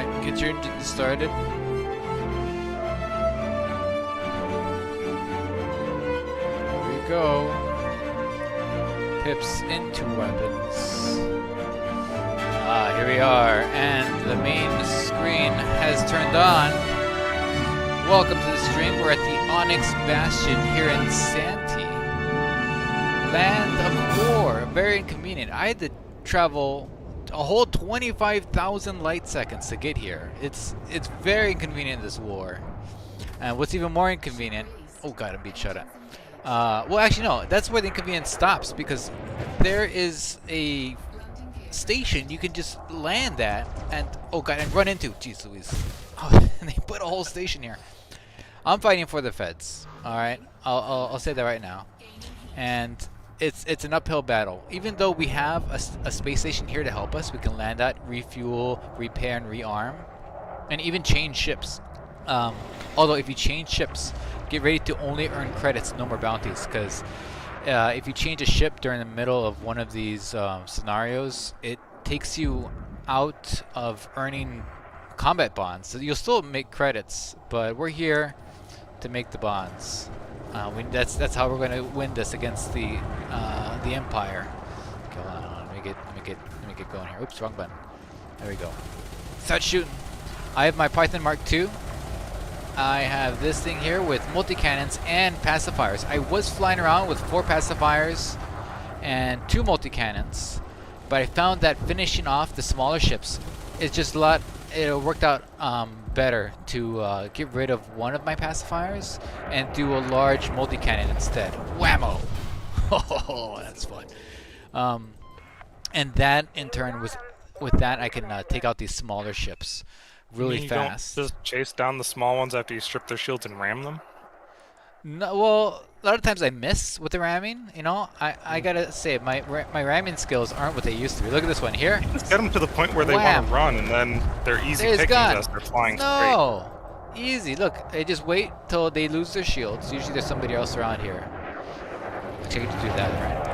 Alright, get your engine started. Here we go. Pips into weapons. Here we are, and the main screen has turned on. Welcome to the stream. We're at the Onyx Bastion here in Santee. Land of War. Very inconvenient. I had to travel a whole 25,000 light seconds to get here. It's very inconvenient, this war. And what's even more inconvenient... Oh god, I'm being shot at. Well, actually no, that's where the inconvenience stops, because there is a station you can just land at and... Oh god, and run into. Jeez Louise. Oh, and they put a whole station here. I'm fighting for the feds. Alright, I'll say that right now. And it's an uphill battle. Even though we have a space station here to help us, we can land at, refuel, repair, and rearm, and even change ships. Although if you change ships, get ready to only earn credits, no more bounties, because if you change a ship during the middle of one of these scenarios, it takes you out of earning combat bonds. So you'll still make credits, but we're here to make the bonds. That's how we're going to win this against the Empire. Okay, hold on. Let me get going here. Oops, wrong button. There we go. Start shooting. I have my Python Mark II. I have this thing here with multi-cannons and pacifiers. I was flying around with 4 pacifiers and 2 multi-cannons, but I found that finishing off the smaller ships is just a lot. It worked out better to get rid of one of my pacifiers and do a large multi-cannon instead. Whammo! Oh, that's fun. And that in turn, with that, I can take out these smaller ships really fast. Don't just chase down the small ones after you strip their shields and ram them? No, well, a lot of times I miss with the ramming. You know, I gotta say my ramming skills aren't what they used to be. Look at this one here. Just get them to the point where they want to run, and then they're easy pickings as they're flying straight. No, easy. Look, I just wait till they lose their shields. Usually there's somebody else around here. Actually, I get to do that right.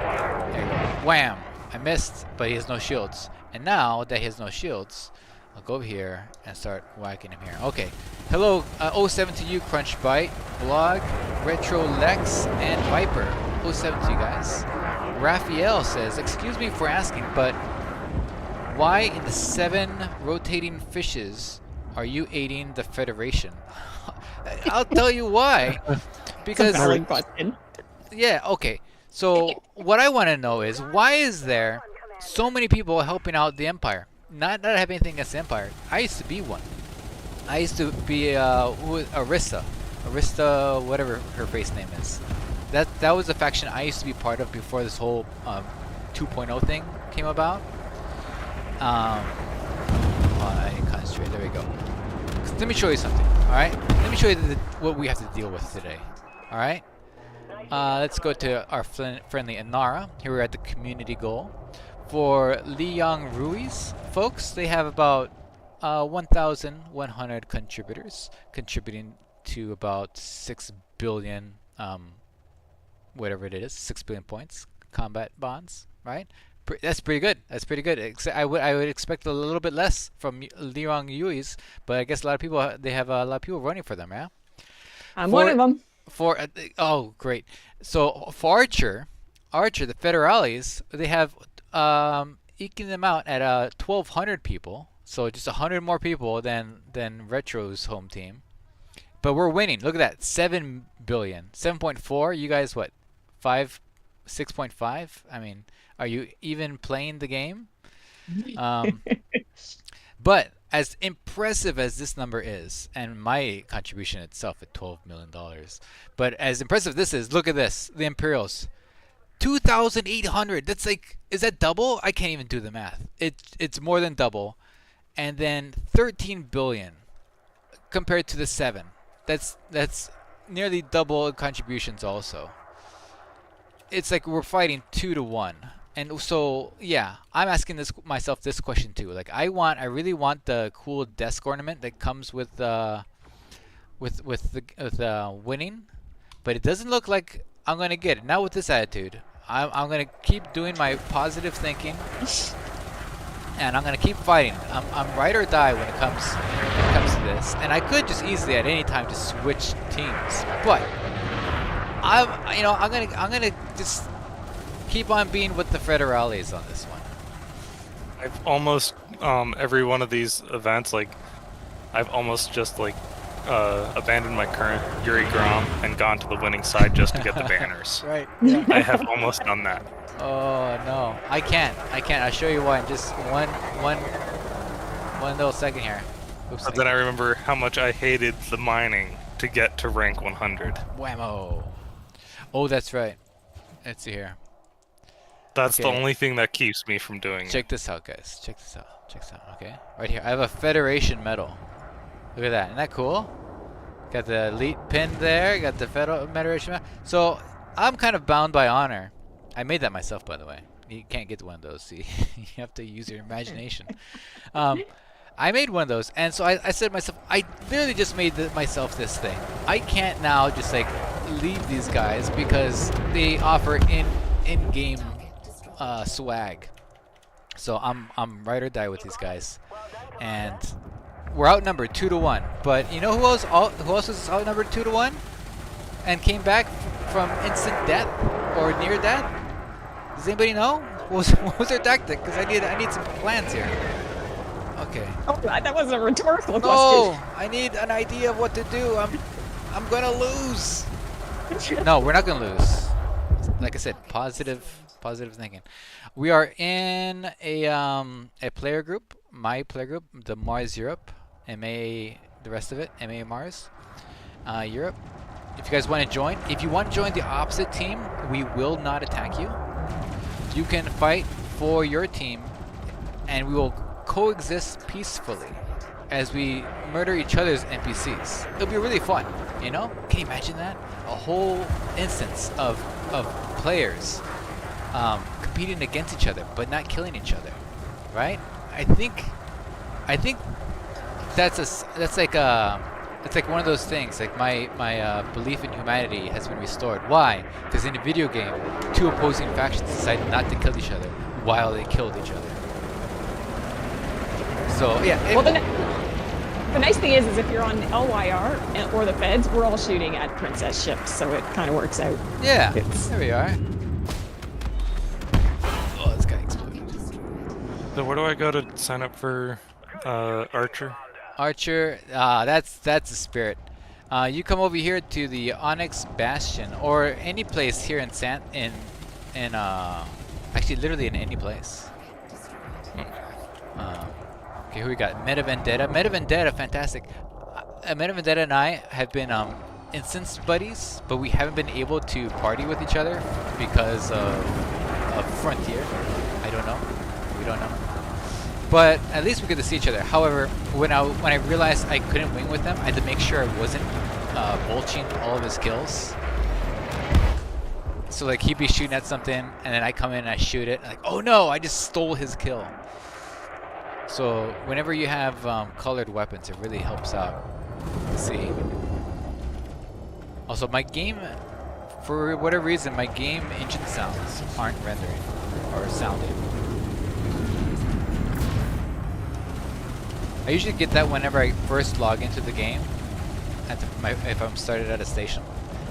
There you go. Wham! I missed, but he has no shields. And now that he has no shields, I'll go over here and start whacking him here. Okay. Hello, 07 to you, Crunchbite, Blog, Retro Lex, and Viper. 07 to you guys. Raphael says, excuse me for asking, but why in the 7 rotating fishes are you aiding the Federation? I'll tell you why. Because... Yeah, okay. So, what I want to know is, why is there so many people helping out the Empire? Not that I have anything against the Empire. I used to be one. I used to be Arista, whatever her base name is. That was a faction I used to be part of before this whole 2.0 thing came about. I didn't concentrate. There we go. Let me show you something. All right. Let me show you what we have to deal with today. All right. Let's go to our friendly Inara. Here we're at the community goal. For Liang Ruiz folks, they have about 1,100 contributors, contributing to about 6 billion, whatever it is, 6 billion points, combat bonds, right? That's pretty good. That's pretty good. I would expect a little bit less from Liang Ruiz, but I guess a lot of people, they have a lot of people running for them, yeah? I'm one of them. Oh, great. So for Archer, the Federales, they have eking them out at 1,200 people, so just 100 more people than Retro's home team. But we're winning. Look at that, 7 billion, 7.4. You guys, what, 6.5? I mean, are you even playing the game? But as impressive as this number is, and my contribution itself at $12 million, but as impressive this is, look at this, the Imperials. 2,800. That's like, is that double? I can't even do the math. It's more than double. And then 13 billion compared to the 7. That's nearly double contributions also. It's like we're fighting 2 to 1. And so yeah, I'm asking myself this question too. Like I really want the cool desk ornament that comes with winning, but it doesn't look like I'm gonna get it. Not with this attitude. I'm gonna keep doing my positive thinking. and I'm gonna keep fighting. I'm ride or die when it comes to this, and I could just easily at any time just switch teams, but I'm gonna just keep on being with the federales on this one. I've almost every one of these events, like I've almost just like abandoned my current Yuri Grom and gone to the winning side just to get the banners. Right. Yeah. I have almost done that. Oh no, I can't. I'll show you why in just one little second here. Oops, But then I remember how much I hated the mining to get to rank 100. Whammo. Oh, that's right. Let's see here. That's the only thing that keeps me from doing it. Check this out, guys. Check this out. Okay, right here. I have a Federation medal. Look at that. Isn't that cool? Got the elite pin there. Got the Federation medal. So I'm kind of bound by honor. I made that myself, by the way. You can't get one of those. See, you have to use your imagination. I made one of those, and so I said to myself, I literally just made myself this thing. I can't now just like leave these guys because they offer in-game swag. So I'm ride or die with these guys, and we're outnumbered 2-1. But you know who else was outnumbered 2-1 and came back from instant death or near death? Does anybody know? What was their tactic? Because I need some plans here. Okay. Oh, that was a rhetorical question. Oh, I need an idea of what to do. I'm gonna lose. No, we're not gonna lose. Like I said, positive thinking. We are in a player group, my player group, the Mars Europe, MA, the rest of it, MA Mars, Europe. If you guys want to join, if you want to join the opposite team, we will not attack you. You can fight for your team, and we will coexist peacefully as we murder each other's NPCs. It'll be really fun, you know? Can you imagine that? A whole instance of players competing against each other, but not killing each other, right? I think that's like one of those things. Like my belief in humanity has been restored. Why? Because in a video game, two opposing factions decided not to kill each other while they killed each other. So yeah. Well, the nice thing is if you're on LYR or the feds, we're all shooting at princess ships, so it kind of works out. Yeah. There we are. Oh, this guy exploded. So where do I go to sign up for Archer? Archer, that's the spirit. You come over here to the Onyx Bastion, or any place here in actually literally in any place. Okay, who we got? Meta Vendetta, fantastic. Meta Vendetta and I have been instance buddies, but we haven't been able to party with each other because of Frontier. I don't know. We don't know. But at least we get to see each other. However, when I realized I couldn't wing with them, I had to make sure I wasn't mulching all of his kills. So like he'd be shooting at something, and then I come in and I shoot it. Like, oh no, I just stole his kill. So whenever you have colored weapons, it really helps out. See. Also, my game, for whatever reason, my game engine sounds aren't rendering or sounding. I usually get that whenever I first log into the game, if I'm started at a station.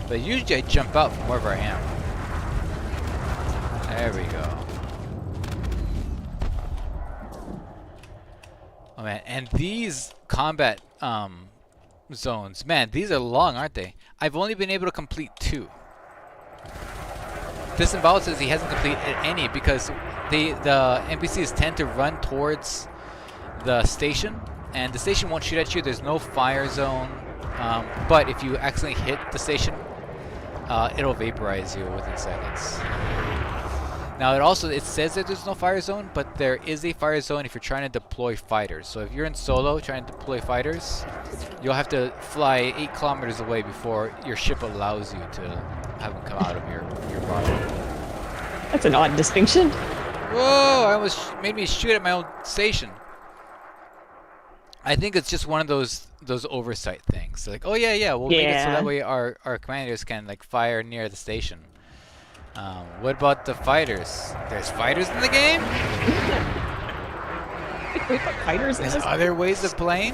But usually I jump out from wherever I am. There we go. Oh man, and these combat zones, man, these are long, aren't they? I've only been able to complete 2. Disemboweled says he hasn't completed any because the NPCs tend to run towards the station, and the station won't shoot at you. There's no fire zone, but if you accidentally hit the station, it'll vaporize you within seconds. Now it says that there's no fire zone, but there is a fire zone if you're trying to deploy fighters. So if you're in solo trying to deploy fighters, you'll have to fly 8 kilometers away before your ship allows you to have them come out of your body. That's an odd distinction. Whoa! I almost made me shoot at my own station. I think it's just one of those oversight things. Like, oh yeah, we'll make it so that way our commanders can like fire near the station. What about the fighters? There's fighters in the game? We put fighters in There's this. other ways of playing?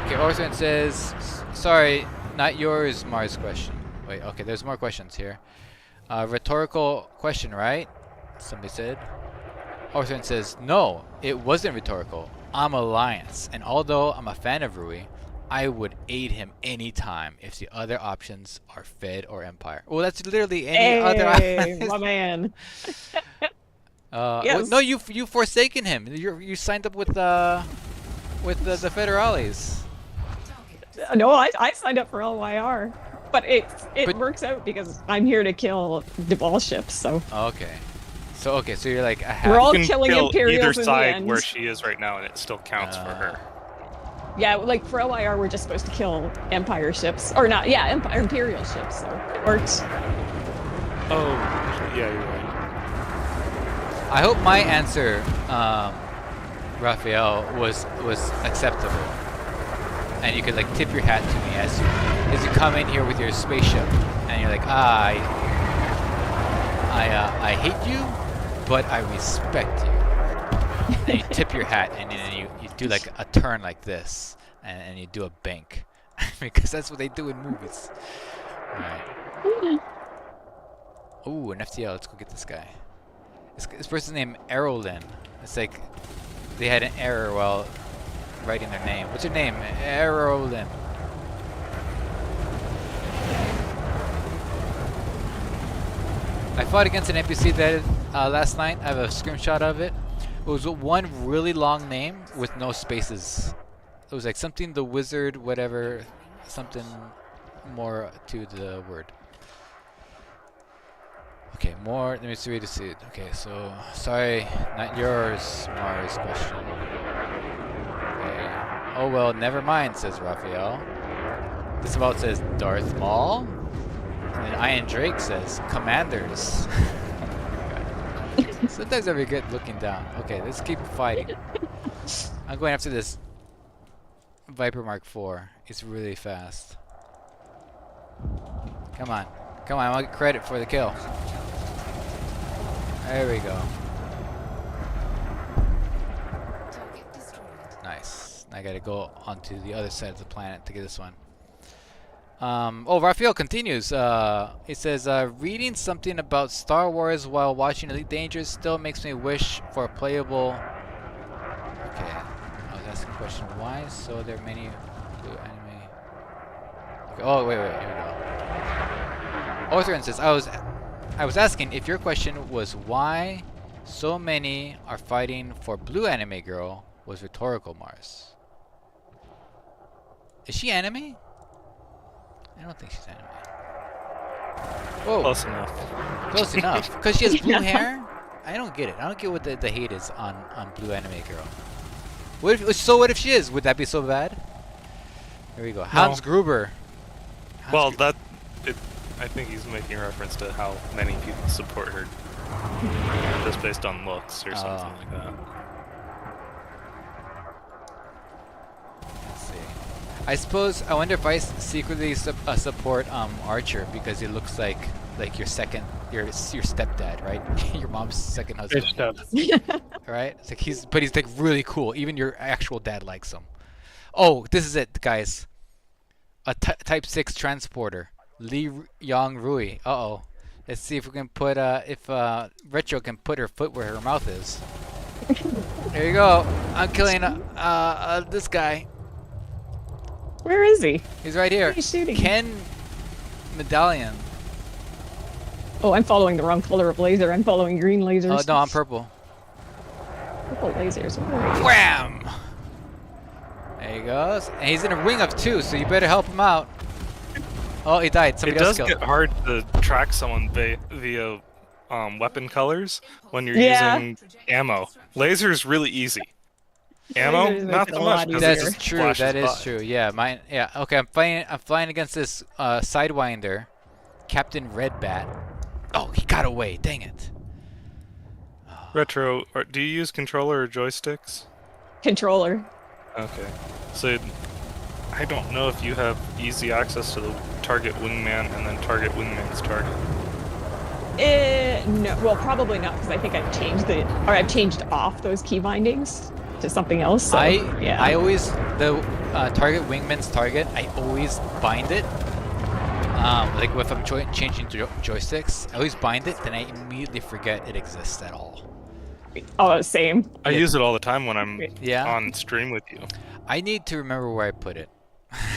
Okay, Orson says, sorry, not yours, Mars question. Wait, okay, there's more questions here. Rhetorical question, right? Somebody said. Orson says, no, it wasn't rhetorical. I'm Alliance, and although I'm a fan of Rui, I would aid him anytime if the other options are Fed or Empire. Well, that's literally any other Hey, option. my man. Well, Yes. no, you forsaken him. You signed up with the Federales. No, I signed up for LYR, but it But- works out because I'm here to kill Duvall ships. So Okay. So you're like a half. We're all You can killing kill Imperials either in the side end. where she is right now, and it still counts for her. yeah, like for LYR, we're just supposed to kill Empire ships, or not? Yeah, Imperial ships. So it works. Oh, yeah, you're right. I hope my answer, Raphael, was acceptable, and you could like tip your hat to me as you come in here with your spaceship, and you're like, I hate you, but I respect you. And you tip your hat, and then you do like a turn like this, and you do a bank, because that's what they do in movies. All right. Ooh, an FTL. Let's go get this guy. This person's named Errolin. It's like they had an error while writing their name. What's your name? Errolin. I fought against an NPC that last night. I have a screenshot of it. It was one really long name with no spaces. It was like something the wizard, whatever, something more to the word. Okay, more. Let me see to see it. Okay, so sorry, not yours, Mars question. Okay. Oh well, never mind, says Raphael. This about says Darth Maul. And then Ian Drake says Commanders. Sometimes I forget looking down. Okay, let's keep fighting. I'm going after this Viper Mark IV. It's really fast. Come on. Come on, I'll get credit for the kill. There we go. Nice. I gotta go onto the other side of the planet to get this one. Oh, Raphael continues. It says, reading something about Star Wars while watching Elite Dangerous still makes me wish for a playable... Okay, I was asking a question. Why so there are many blue anime... Okay. Oh, wait, here we go. Othrin says, I was asking if your question was why so many are fighting for blue anime girl was rhetorical, Mars. Is she anime? I don't think she's anime. Whoa. Close enough. Close enough. Because she has blue hair? I don't get it. I don't get what the hate is on blue anime girl. What if she is? Would that be so bad? Here we go. Hans Gruber. Well, I think he's making reference to how many people support her just based on looks or something like that. Let's see. I wonder if I secretly support Archer because he looks like your stepdad, right? Your mom's second husband. Right? It's like but he's like really cool. Even your actual dad likes him. Oh, this is it, guys. A Type 6 transporter. Li Yang Rui. Uh-oh. Let's see if we can put if Retro can put her foot where her mouth is. There you go. I'm killing this guy. Where is he? He's right here. Where are you shooting? Ken Medallion. Oh, I'm following the wrong color of laser. I'm following green lasers. Oh no, I'm purple. Purple lasers. Where are you? Wham! There he goes. And he's in a ring of two, so you better help him out. Oh, he died. It Somebody does else killed get him. hard to track someone via weapon colors when you're Yeah. using ammo. Laser's really easy. Ammo, Lasers not make it so a much. lot 'cause it That easier. is just true. flashes That is by. true. Yeah, mine. Yeah. Okay, I'm flying against this Sidewinder, Captain Redbat. Oh, he got away. Dang it. Retro, do you use controller or joysticks? Controller. Okay. So I don't know if you have easy access to the target wingman and then target wingman's target. No, well, probably not because I think I've changed off those key bindings to something else. So, yeah. I always target wingman's target. I always bind it. Like if I'm changing joysticks, I always bind it. Then I immediately forget it exists at all. Oh, same. I use it all the time when I'm Yeah. on stream with you. I need to remember where I put it.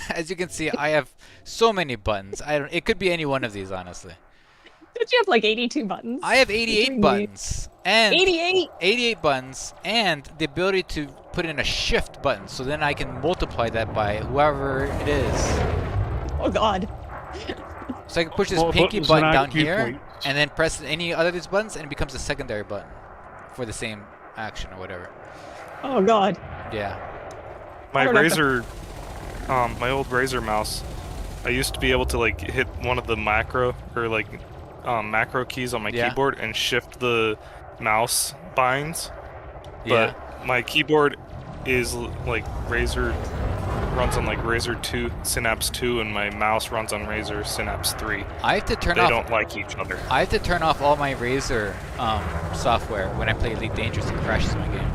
As you can see, I have so many buttons. It could be any one of these, honestly. Did you have like 82 buttons? I have 88 buttons. And 88? 88 buttons, and the ability to put in a shift button, so then I can multiply that by whoever it is. Oh God. So I can push this pinky button down here, and then press any other of these buttons, and it becomes a secondary button for the same action or whatever. Oh God. Yeah. My Razer, my old Razer mouse, I used to be able to like hit one of the macro keys on my keyboard and shift the mouse binds. But my keyboard is like runs on like Razer 2 Synapse 2, and my mouse runs on Razer Synapse 3. I have to turn they off. They don't like each other. I have to turn off all my Razer software when I play Elite Dangerous. It crashes my game.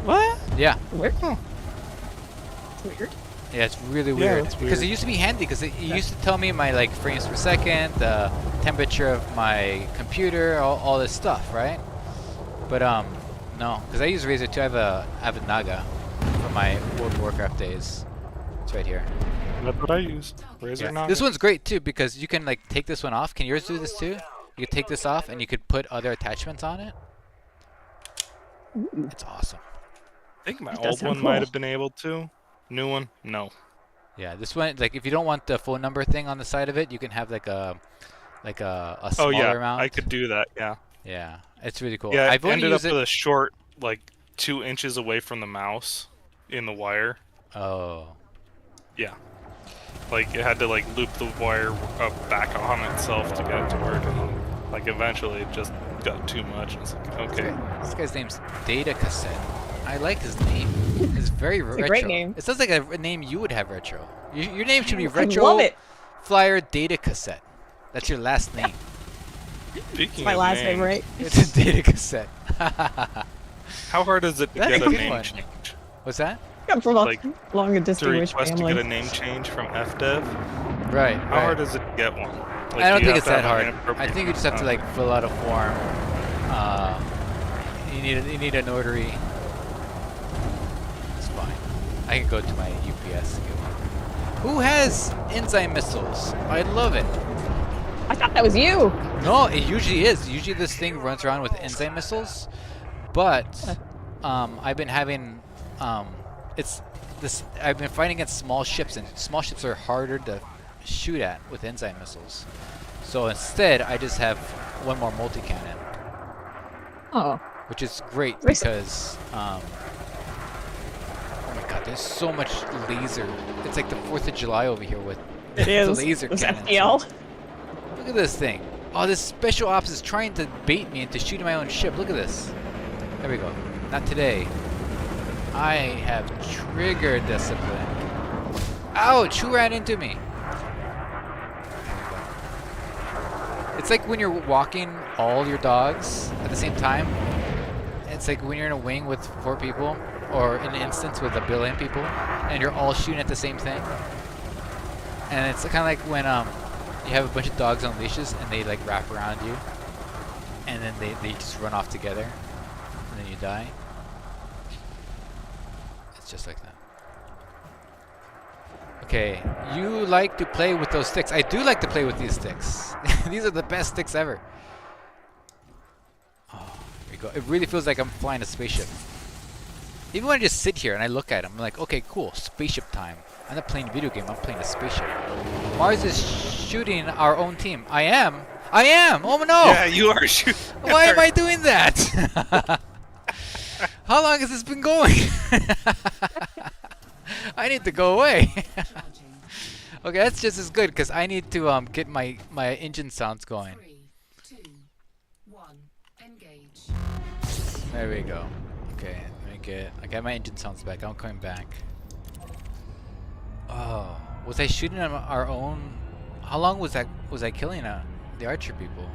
What? Yeah. Weird. It's weird. Yeah, it's really weird. It's because weird. it used to be handy because it used to tell me my like frames per second, the temperature of my computer, all this stuff, right? But no, because I use Razer 2. I have a Naga from my World of Warcraft days. It's right here. That's what I use. Razer Naga. This one's great too because you can like take this one off. Can yours do this too? You could take this off and you could put other attachments on it. It's awesome. I think my old one might have been able to. New one, no. Yeah, this one, like if you don't want the phone number thing on the side of it, you can have like a smaller amount. I could do that. Yeah. Yeah, it's really cool. Yeah, I've I only ended up used it. with a short, like 2 inches away from the mouse in the wire. Oh. Yeah. Like it had to like loop the wire back on itself to get it to work. And, like eventually it just got too much. It's like, okay. This guy's name's Data Cassette. I like his name. It's very retro. A great name. It sounds like a name you would have, Retro. Your name should be I Retro love it. Flyer Data Cassette. That's your last name. Speaking My of last names, name, right? It's a Data Cassette. How hard is it to That's get a a good name one. change? What's that? Come from a Like, long and To distinguished request family. to get a name change from FDev? Right. How hard is it to get one? Like, I don't do you think it's have that to have hard. an inappropriate- I think you just have to like fill out a form. You need a notary. It's fine. I can go to my UPS to get one. Who has enzyme missiles? I love it. I thought that was you. No, it usually is. Usually this thing runs around with enzyme missiles, but I've been having I've been fighting against small ships, and small ships are harder to shoot at with enzyme missiles. So instead, I just have one more multi-cannon, Oh. which is great Nice. because oh my god, there's so much laser. It's like the 4th of July over here with It the is. laser Those cannons. FDL. Look at this thing. Oh, this special ops is trying to bait me into shooting my own ship. Look at this. There we go. Not today. I have trigger discipline. Ouch! Who ran into me? It's like when you're walking all your dogs at the same time. It's like when you're in a wing with 4 people, or in an instance with 1 billion people, and you're all shooting at the same thing. And it's kind of like when you have a bunch of dogs on leashes and they like wrap around you, and then they just run off together, and then you die. It's just like that. Okay, you like to play with those sticks. I do like to play with these sticks. These are the best sticks ever. Oh, here we go. It really feels like I'm flying a spaceship. Even when I just sit here and I look at them, I'm like, okay, cool, spaceship time. I'm not playing a video game, I'm playing a spaceship. Mars is shooting our own team. I am! Oh no! Yeah, you are shooting. Why am I doing that? How long has this been going? I need to go away. Okay, that's just as good because I need to get my engine sounds going. 3, 2, 1, engage. There we go. Okay, I got my engine sounds back. I'm coming back. Oh, was I shooting on our own? How long was that? Was I killing the archer people?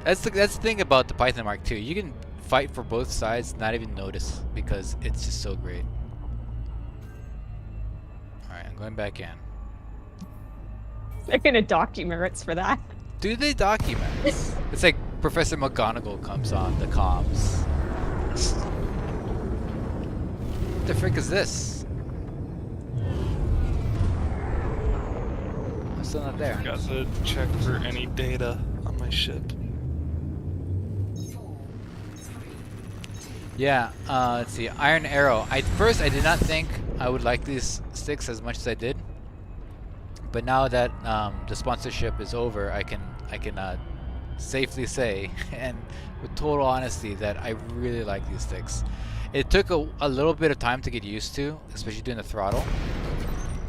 That's the thing about the Python Mark II. You can fight for both sides, not even notice, because it's just so great. All right, I'm going back in. They're gonna dock demerits for that. Do they document? It's like Professor McGonagall comes on the comms. What the frick is this? I'm still not there. Got to check for any data on my ship. Yeah, let's see. Iron Arrow. First I did not think I would like these sticks as much as I did, but now that the sponsorship is over, I can safely say, and with total honesty, that I really like these sticks. It took a little bit of time to get used to, especially doing the throttle,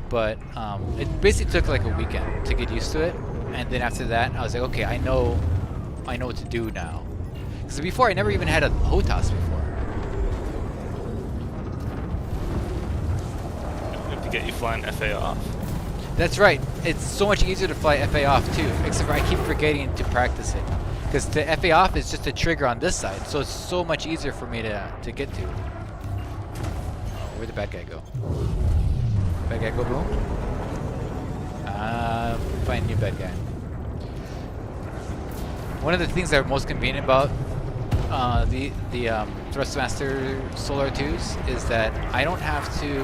but it basically took like a weekend to get used to it, and then after that I was like, okay, I know what to do now. Because before I never even had a HOTAS before. To get you flying FA off. That's right. It's so much easier to fly FA off too, except for I keep forgetting to practice it. Because the FA off is just a trigger on this side, so it's so much easier for me to get to. Oh, where'd the bad guy go? Bad guy go boom? Find a new bad guy. One of the things that are most convenient about the Thrustmaster Solar 2s is that I don't have to.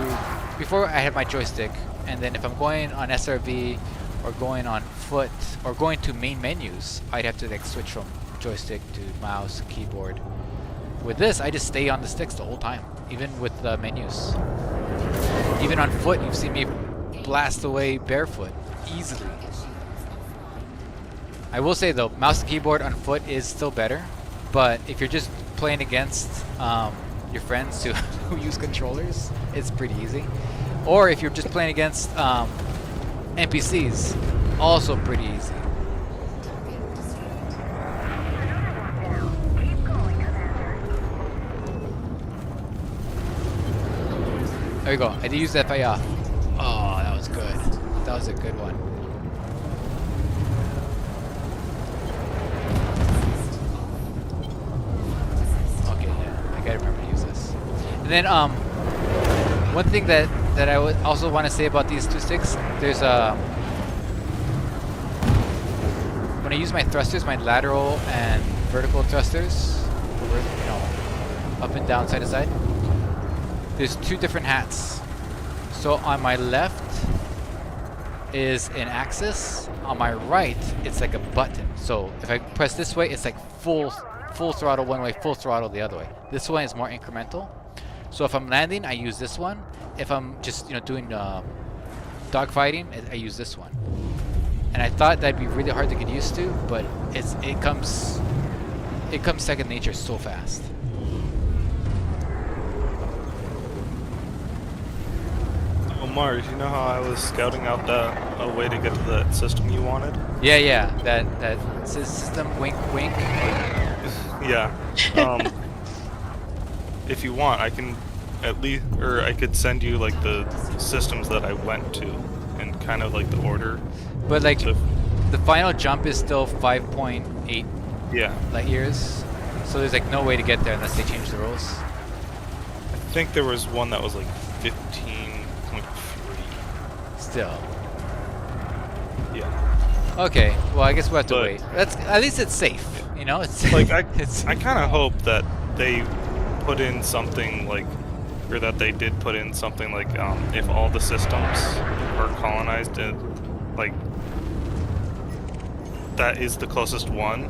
Before I had my joystick, and then if I'm going on SRV or going on foot or going to main menus, I'd have to like switch from joystick to mouse, keyboard. With this, I just stay on the sticks the whole time, even with the menus. Even on foot, you've seen me blast away barefoot easily. I will say though, mouse and keyboard on foot is still better, but if you're just playing against your friends who use controllers, it's pretty easy. Or if you're just playing against NPCs, also pretty easy. There we go. I did use that FA off. Oh, that was good. That was a good one. Okay, yeah, I gotta remember to use this. And then one thing that I would also want to say about these two sticks, there's when I use my thrusters, my lateral and vertical thrusters, you know, up and down, side to side, there's two different hats. So on my left is an axis, on my right it's like a button. So if I press this way, it's like full throttle one way, full throttle the other way. This one is more incremental. So if I'm landing, I use this one. If I'm just doing dogfighting, I use this one. And I thought that'd be really hard to get used to, but it comes second nature so fast. Oh, Mars, you know how I was scouting out a way to get to that system you wanted? Yeah, that system wink wink. Yeah. If you want, I can I could send you like the systems that I went to and kind of like the order. But like the final jump is still 5.8 light years, so there's like no way to get there unless they change the rules. I think there was one that was like 15.3. Still. Yeah. Okay. Well, I guess we'll have to wait. That's at least it's safe. You know, it's like it's I kind of hope that they put in something like, or that they did put in something like, if all the systems are colonized, like that is the closest one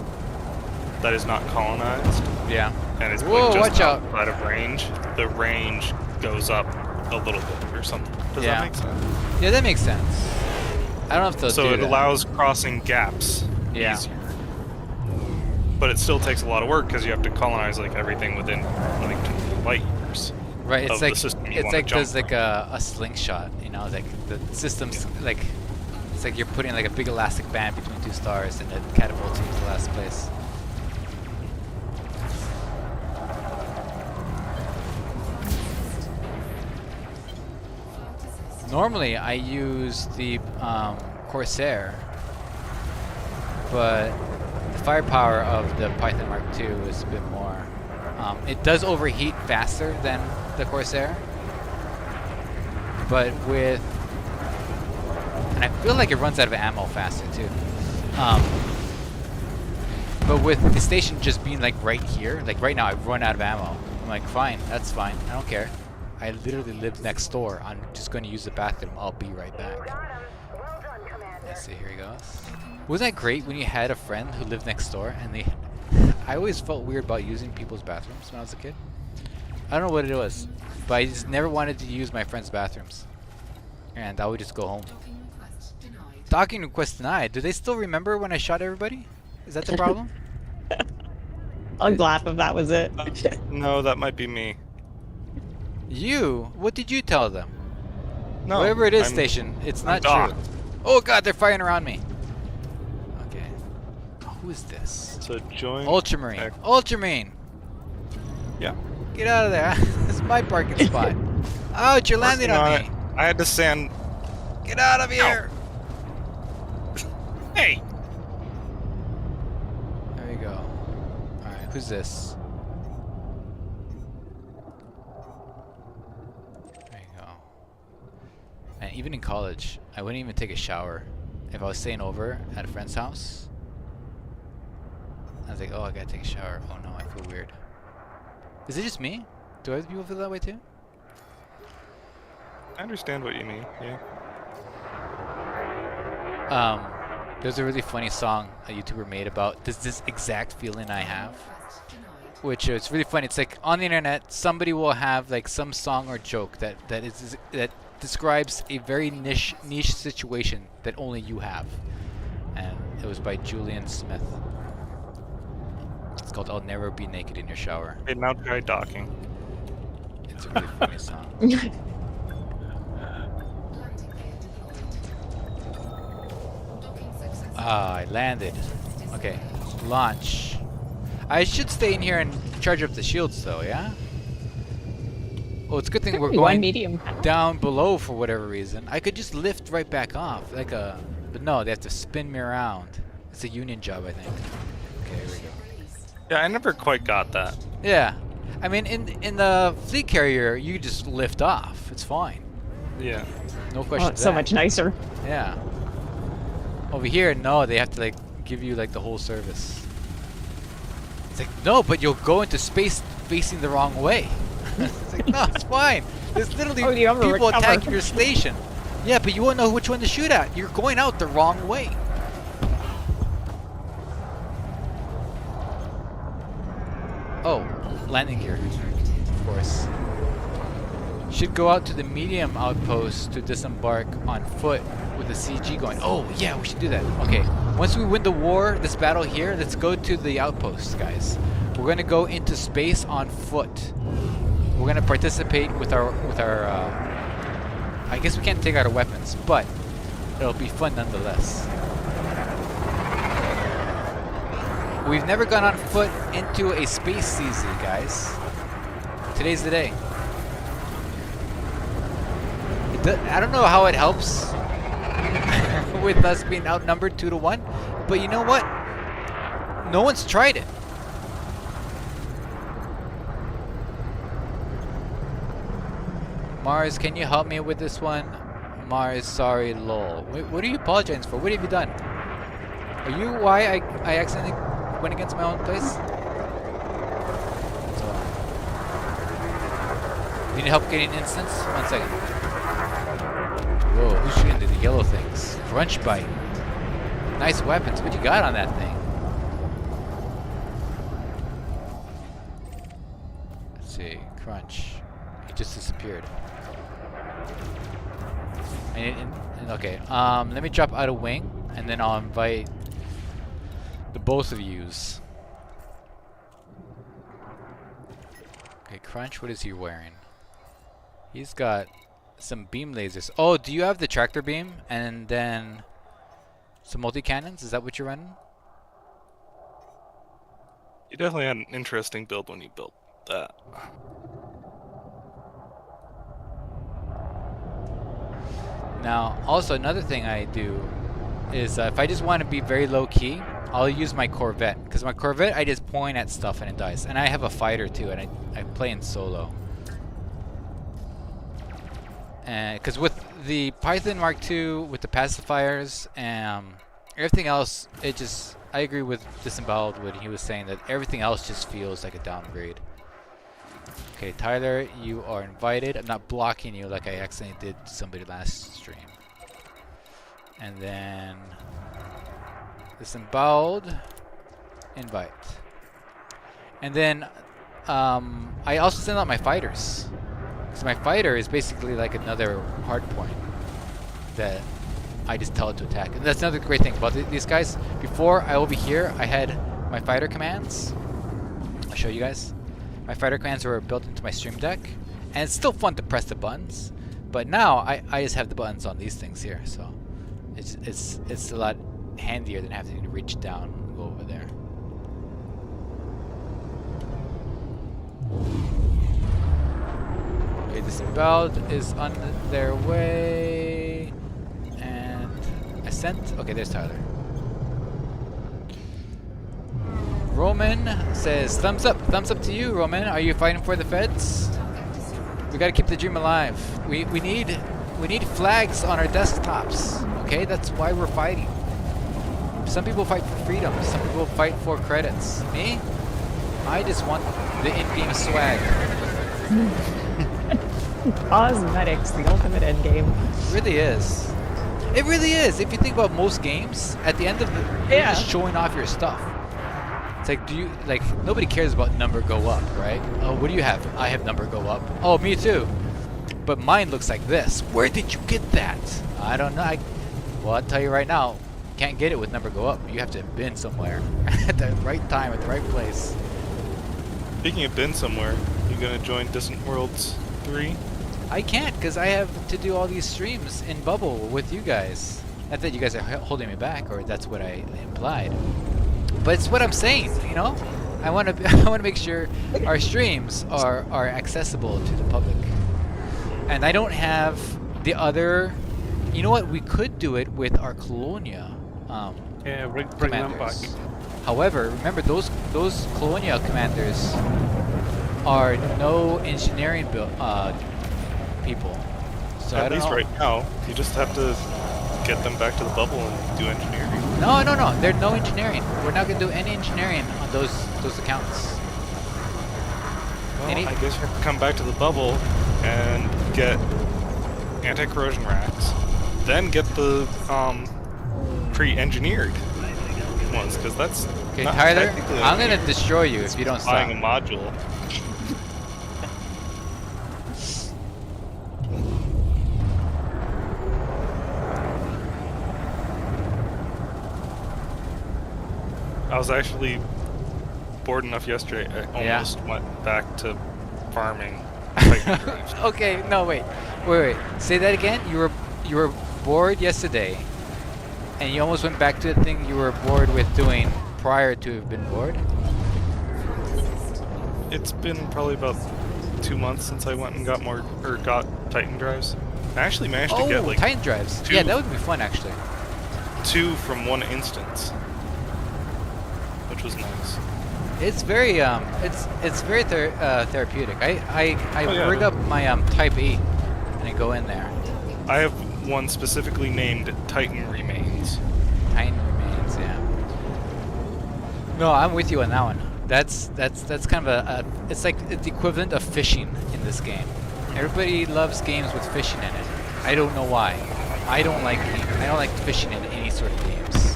that is not colonized. Yeah. And it's Whoa, like just watch out. out of range. The range goes up a little bit or something. Does that make sense? Yeah, that makes sense. I don't know if they'll So do it that. allows crossing gaps easier. But it still takes a lot of work because you have to colonize like everything within like 20 light years. Right, it's like there's from. like a slingshot, like the system's like it's like you're putting like a big elastic band between two stars and it catapults you to the last place. Normally, I use the Corsair, but the firepower of the Python Mark II is a bit more. It does overheat faster than the Corsair, but and I feel like it runs out of ammo faster too. But with the station just being like right here, like right now I've run out of ammo. I'm like, fine, that's fine, I don't care. I literally live next door. I'm just going to use the bathroom. I'll be right back. Let's see, here he goes. Wasn't that great when you had a friend who lived next door and they... I always felt weird about using people's bathrooms when I was a kid. I don't know what it was, but I just never wanted to use my friend's bathrooms. And I would just go home. Docking request denied. Do they still remember when I shot everybody? Is that the problem? I'll laugh if that was it. No, that might be me. You? What did you tell them? No. Whatever it is, station, it's not true. Oh god, they're firing around me. Okay. Who is this? So join. Ultramarine. Ultramarine! Yeah. Get out of there. This is my parking spot. Ouch, you're landing on me. I had to stand. Get out of here! Hey! There you go. Alright, who's this? There you go. And even in college, I wouldn't even take a shower. If I was staying over at a friend's house, I was like, oh, I gotta take a shower. Oh no, I feel weird. Is it just me? Do other people feel that way too? I understand what you mean, yeah. There's a really funny song a YouTuber made about this exact feeling I have. Which is really funny. It's like on the internet, somebody will have like some song or joke that describes a very niche situation that only you have. And it was by Julian Smith. It's called "I'll Never Be Naked in Your Shower." Okay, now try docking. It's a really funny song. Ah, I landed. Okay, launch. I should stay in here and charge up the shields though, yeah? Oh, it's a good thing we're going medium down below for whatever reason. I could just lift right back off, like a... But no, they have to spin me around. It's a union job, I think. Okay, here we go. Yeah, I never quite got that. Yeah. I mean, in the fleet carrier, you just lift off. It's fine. Yeah. No question. Oh, it's so much nicer. Yeah. Over here, no, they have to like give you like the whole service. It's like, no, but you'll go into space facing the wrong way. It's like, no, it's fine. There's literally people attacking your station. Yeah, but you won't know which one to shoot at. You're going out the wrong way. Oh, landing gear, of course. Should go out to the medium outpost to disembark on foot with a CG going. Oh, yeah, we should do that. Okay, once we win the war, this battle here, let's go to the outpost, guys. We're gonna go into space on foot. We're gonna participate with our I guess we can't take out our weapons, but it'll be fun nonetheless. We've never gone on foot into a space CZ, guys. Today's the day. I don't know how it helps with us being outnumbered 2-1, but you know what? No one's tried it. Mars, can you help me with this one? Mars, sorry, lol. Wait, what are you apologizing for? What have you done? Are you why I accidentally went against my own place? You need help getting instance? 1 second. Whoa, who's shooting the yellow things? Crunch bite. Nice weapons. What you got on that thing? Let's see. Crunch. He just disappeared. Okay. Let me drop out a wing, and then I'll invite the both of yous. Okay, Crunch. What is he wearing? He's got some beam lasers. Oh, do you have the tractor beam and then some multi-cannons? Is that what you're running? You definitely had an interesting build when you built that. Now, also another thing I do is if I just want to be very low key, I'll use my Corvette. Because my Corvette, I just point at stuff and it dies. And I have a fighter too, and I play in solo. And because with the Python Mark II, with the pacifiers and everything else, it just, I agree with Disemboweled when he was saying that everything else just feels like a downgrade. Okay, Tyler, you are invited. I'm not blocking you like I accidentally did to somebody last stream. And then Disemboweled, invite. And then I also send out my fighters. So my fighter is basically like another hard point that I just tell it to attack. And that's another great thing about these guys. Before over here, I had my fighter commands. I'll show you guys. My fighter commands were built into my stream deck. And it's still fun to press the buttons. But now I just have the buttons on these things here. So it's a lot handier than having to reach down and go over there. Okay, Disemboweled is on their way, and I sent. Okay, there's Tyler. Roman says thumbs up to you, Roman. Are you fighting for the feds? We gotta keep the dream alive. We need flags on our desktops. Okay, that's why we're fighting. Some people fight for freedom. Some people fight for credits. Me, I just want the in-game swag. Cosmetics, the ultimate end game. It really is. It really is. If you think about most games, at the end of the, you're just showing off your stuff. It's like, nobody cares about number go up, right? Oh, what do you have? I have number go up. Oh, me too. But mine looks like this. Where did you get that? I don't know. Well, I'll tell you right now, you can't get it with number go up. You have to have been somewhere at the right time, at the right place. Speaking of been somewhere, you gonna join Distant Worlds 3? I can't, because I have to do all these streams in Bubble with you guys. Not that you guys are holding me back, or that's what I implied. But it's what I'm saying, you know? I want to make sure our streams are accessible to the public. And I don't have the other... You know what? We could do it with our Colonia Yeah, bring them back. However, remember those Colonia commanders are no engineering people. So At least right now, you just have to get them back to the bubble and do engineering. No, there's no engineering. We're not gonna do any engineering on those accounts. Well, I guess you have to come back to the bubble and get anti-corrosion racks, then get the pre-engineered ones, because that's Okay, not Tyler, technically I'm gonna destroy you if you don't stop. buying a module. I was actually bored enough yesterday. I almost went back to farming Titan drives. Okay, no, wait. Say that again. You were bored yesterday, and you almost went back to the thing you were bored with doing prior to have been bored. It's been probably about 2 months since I went and got Titan drives. I actually managed to get like Titan drives. Yeah, that would be fun actually. 2 from one instance, which was nice. It's very it's very therapeutic. I rig up my Type E and I go in there. I have one specifically named Titan Remains. Titan Remains, yeah. No, I'm with you on that one. That's kind of it's like the equivalent of fishing in this game. Everybody loves games with fishing in it. I don't know why. I don't like fishing in any sort of games,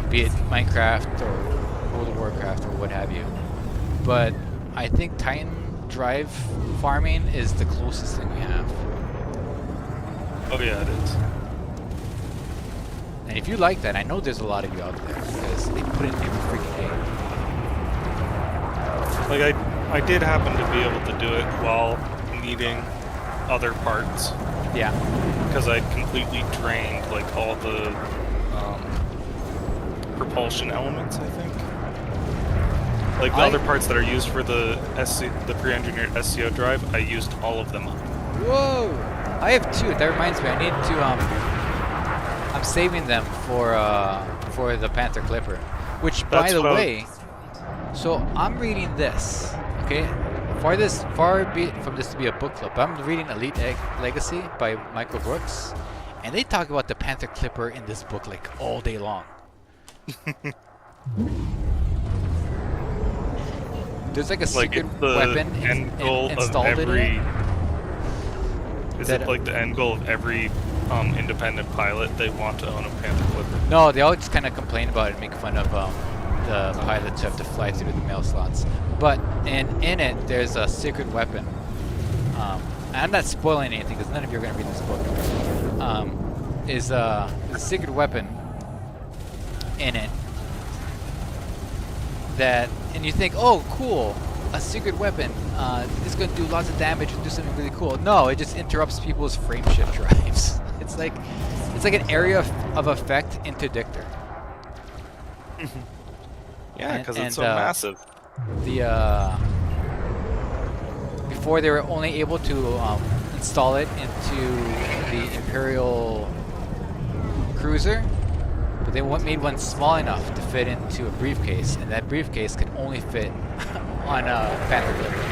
be it Minecraft or World of Warcraft or what have you. But I think Titan drive farming is the closest thing we have. Oh yeah, it is. And if you like that, I know there's a lot of you out there because they put it in every freaking day. Like I did happen to be able to do it while needing other parts. Yeah. Because I completely drained like all the propulsion elements, I think. Like the other parts that are used for the pre-engineered SCO drive, I used all of them up. Whoa! I have 2. That reminds me, I need to I'm saving them for the Panther Clipper. Which, by That's the what I- way, so I'm reading this. Okay, far be it from this to be a book club. I'm reading Elite Legacy by Michael Brooks, and they talk about the Panther Clipper in this book like all day long. There's like a secret it's the weapon end goal of installed every. in it. Is that- it like the end goal of every independent pilot? They want to own a Panther Clipper. No, they all just kind of complain about it and make fun of the pilots who have to fly through the mail slots. But in it, there's a secret weapon. I'm not spoiling anything because none of you are going to read this book. Is a secret weapon in it that, and you think, oh, cool, a secret weapon. It's going to do lots of damage and do something really cool. No, it just interrupts people's frameshift drives. It's like an area of effect interdictor. Yeah, because And- it's so and, massive. Before they were only able to install it into the Imperial cruiser, but they made one small enough to fit into a briefcase, and that briefcase could only fit on a Panther Clipper.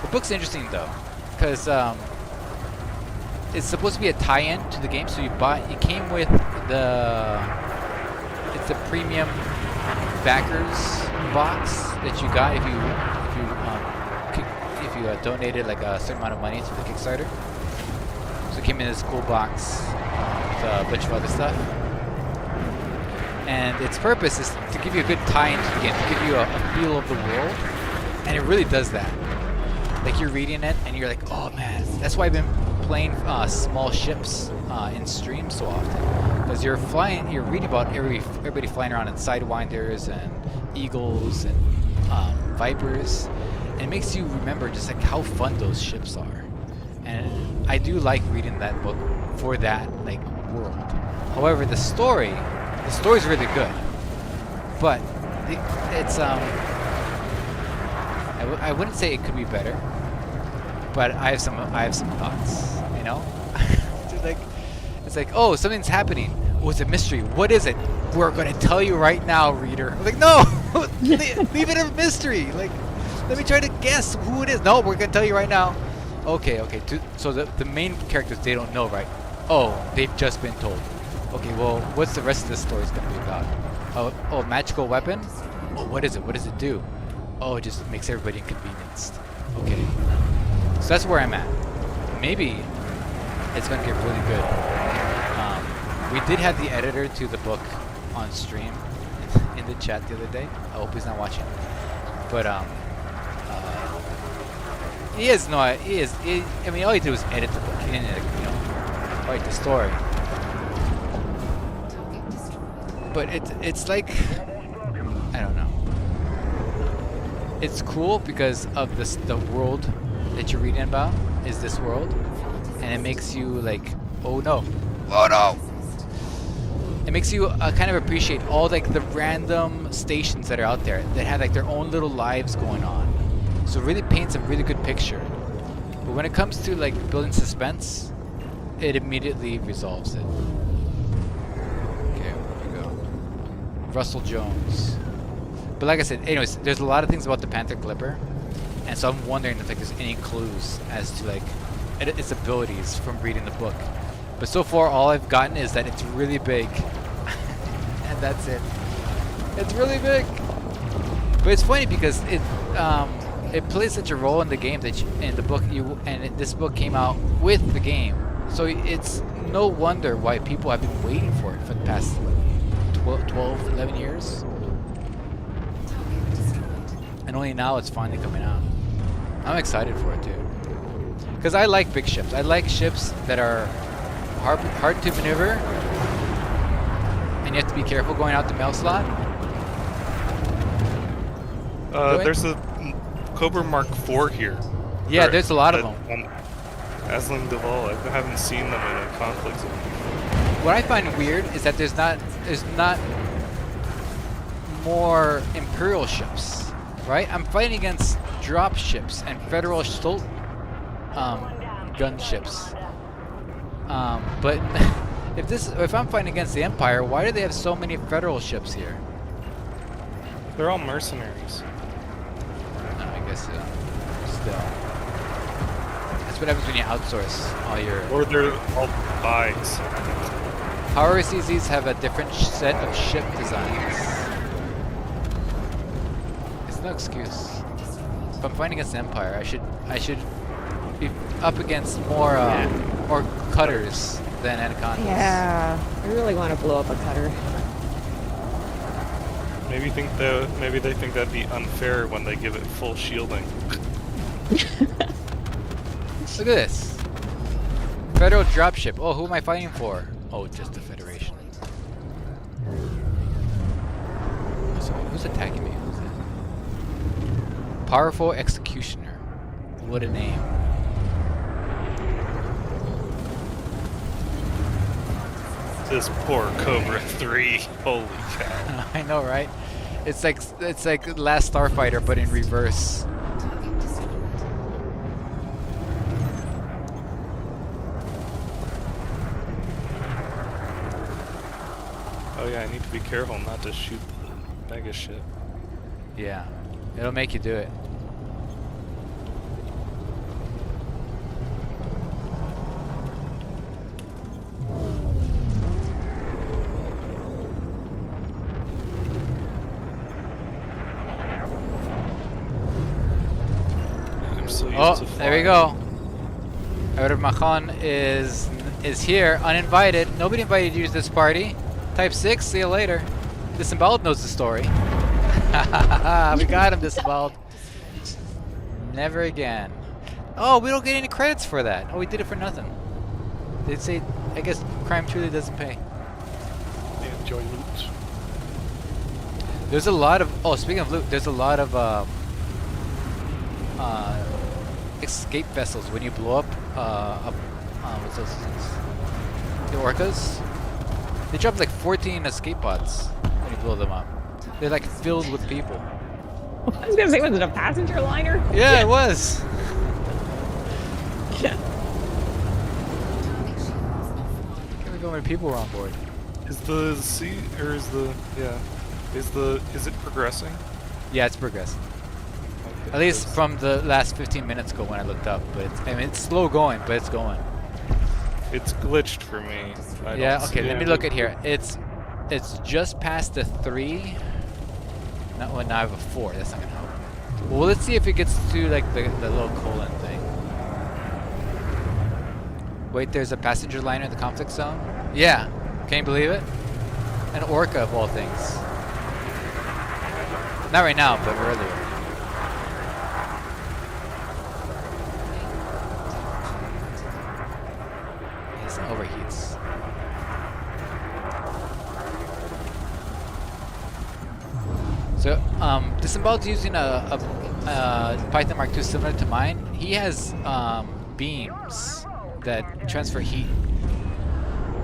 The book's interesting though, because it's supposed to be a tie-in to the game. So it came with it's a premium backers box that you got if you donated like a certain amount of money to the Kickstarter. So it came in this cool box with a bunch of other stuff. And its purpose is to give you a good tie-in to the game, to give you a feel of the world, and it really does that. Like you're reading it and you're like, oh man, that's why I've been playing small ships in stream so often, because you're reading about everybody flying around in Sidewinders and Eagles and Vipers, and it makes you remember just like how fun those ships are. And I do like reading that book for that like world. However, the story's really good, but it's I wouldn't say it could be better, but I have some thoughts, you know. It's like, oh, something's happening. Oh, it's a mystery. What is it? We're gonna tell you right now, reader. I'm like, no, leave it a mystery. Like, let me try to guess who it is. No, we're gonna tell you right now. Okay. So the main characters, they don't know, right? Oh, they've just been told. Okay, well, what's the rest of the story gonna be about? Oh, magical weapon. Oh, what is it? What does it do? Oh, it just makes everybody inconvenienced. Okay. So that's where I'm at. Maybe it's going to get really good. We did have the editor to the book on stream in the chat the other day. I hope he's not watching. But he is no. He is. I mean, all he did was edit the book. He didn't, write the story. But it's like, I don't know. It's cool because of the world that you're reading about is this world, and it makes you like, oh no. It makes you kind of appreciate all like the random stations that are out there that have like their own little lives going on. So it really paints a really good picture. But when it comes to like building suspense, it immediately resolves it. Okay, here we go. Russell Jones. But like I said, anyways, there's a lot of things about the Panther Clipper, and so I'm wondering if like there's any clues as to like its abilities from reading the book. But so far, all I've gotten is that it's really big, and that's it. It's really big. But it's funny because it plays such a role in the game that in the book this book came out with the game, so it's no wonder why people have been waiting for it for the past 12, 11 years. And only now it's finally coming out. I'm excited for it too. Because I like big ships. I like ships that are hard to maneuver, and you have to be careful going out the mail slot. There's a Cobra Mark IV here. Yeah, there's a lot of them. Asling Duval, I haven't seen them in a conflict zone. What I find weird is that there's not more Imperial ships, right? I'm fighting against drop ships and federal gunships. But if I'm fighting against the Empire, why do they have so many federal ships here? They're all mercenaries. I guess still. That's what happens when you outsource all your. Or they're all buys. Power CZs have a different set of ship designs. It's no excuse. If I'm fighting against the Empire, I should be up against more cutters than anacondas. Yeah, I really want to blow up a cutter. Maybe they think that'd be unfair when they give it full shielding. Look at this. Federal dropship. Oh, who am I fighting for? Oh, just the Federation. So who's attacking me? Who's that? Powerful Executioner. What a name. This poor Cobra 3. Holy cow. I know, right? It's like Last Starfighter, but in reverse. Target destroyed. Oh yeah, I need to be careful not to shoot the mega ship. Yeah, it'll make you do it. I'm so used Oh, to there we flying. go. Outer Mahan is here, uninvited. Nobody invited you to this party. Type 6, see you later. Disemboweled knows the story. We got him, Disemboweled. Never again. Oh, we don't get any credits for that. Oh, we did it for nothing. They'd say, I guess crime truly doesn't pay. The enjoyment. There's a lot of, oh, speaking of loot, there's a lot of escape vessels when you blow up, what's those things? The orcas? They drop like 14 escape pods when you blow them up. They're like filled with people. I was gonna say, was it a passenger liner? Yeah, it was. Yeah. Target shields offline. Can't go when people were on board. Is the sea or is the is it progressing? Yeah, it's progressing. Okay, At least 'cause from the last 15 minutes ago when I looked up. But it's, I mean, it's slow going, but it's going. it's glitched for me. I Yeah. don't Okay. see Let me it. look at here. It's just past the 3. Not when I have a 4. That's not gonna help. Well, let's see if it gets to like the little colon thing. Wait, there's a passenger liner in the conflict zone? Yeah. Can you believe it? An orca of all things. Not right now, but earlier. It overheats. So, Disemboweled using a Python Mark II similar to mine. He has beams that transfer heat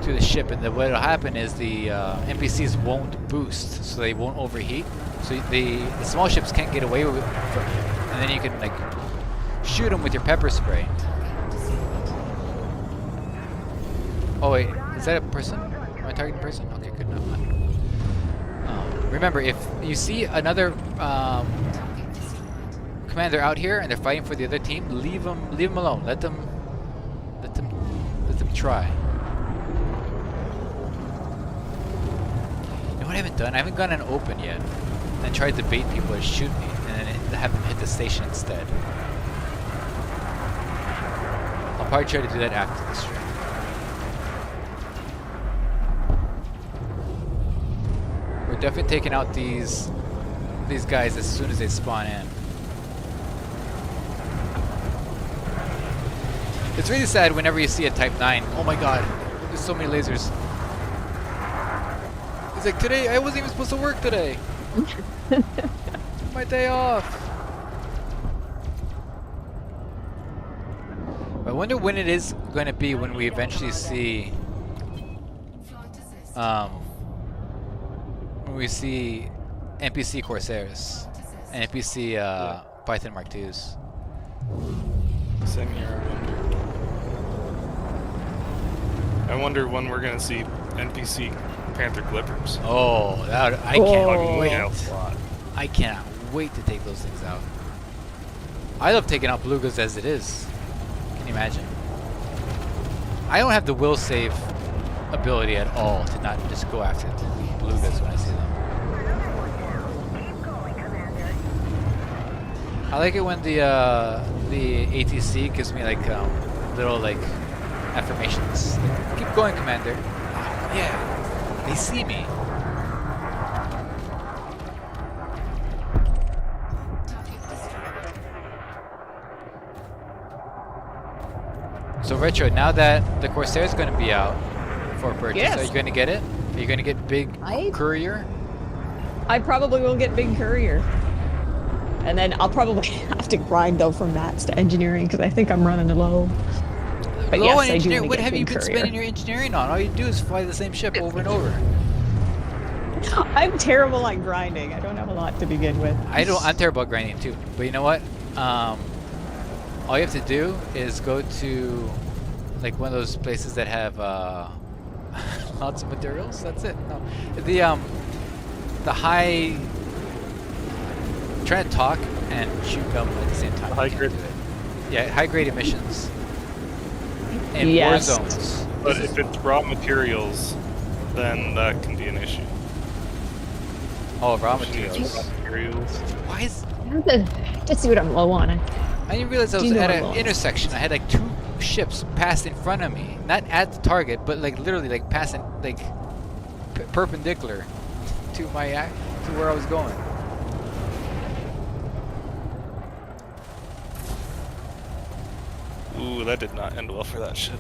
to the ship, and what'll happen is the NPCs won't boost, so they won't overheat. So the small ships can't get away with it, and then you can like shoot them with your pepper spray. Oh wait, is that a person? Am I targeting a person? Okay, good enough. Remember, if you see another commander out here and they're fighting for the other team, leave them alone. Let them try. You know what I haven't done? I haven't gone and open yet and tried to bait people to shoot me and then have them hit the station instead. I'll probably try to do that after the stream. We're definitely taking out these guys as soon as they spawn in. It's really sad whenever you see a Type 9. Oh my god, there's so many lasers. It's like, today, I wasn't even supposed to work today. My day off. I wonder when it is going to be when we eventually see Flight assist. when we see NPC Corsairs and NPC Python Mark IIs. Same here, I wonder when we're gonna see NPC Panther Clippers. Oh, I Oh. can't wait. Yeah, a lot. I cannot wait to take those things out. I love taking out belugas as it is. Can you imagine? I don't have the will save ability at all to not just go after the belugas when I see them. I like it when the ATC gives me like little like affirmations. Like, keep going, Commander. Oh, yeah, they see me. Target destroyed. So Retro, now that the Corsair is going to be out for purchase, Yes. are you going to get it? Are you going to get big courier? I probably will get big courier. And then I'll probably have to grind though from mats to engineering because I think I'm running low. But Low yes, on I do engineering. wanna What get have you big been courier. spending your engineering on? All you do is fly the same ship over and over. I'm terrible at grinding. I don't have a lot to begin with. I'm terrible at grinding too. But you know what? All you have to do is go to like one of those places that have lots of materials. That's it. No, the high. Try to talk and shoot them at the same time. High You can't grade. do it. Yeah, high grade emissions. In war Yes. zones. But if it's raw materials, then that can be an issue. Oh, raw If you need materials. raw materials. Why is I have to just see what I'm low on. I didn't realize I Do was you know at I'm an lost? intersection. I had like 2 ships pass in front of me, not at the target, but like literally like passing like perpendicular to my to where I was going. Ooh, that did not end well for that ship.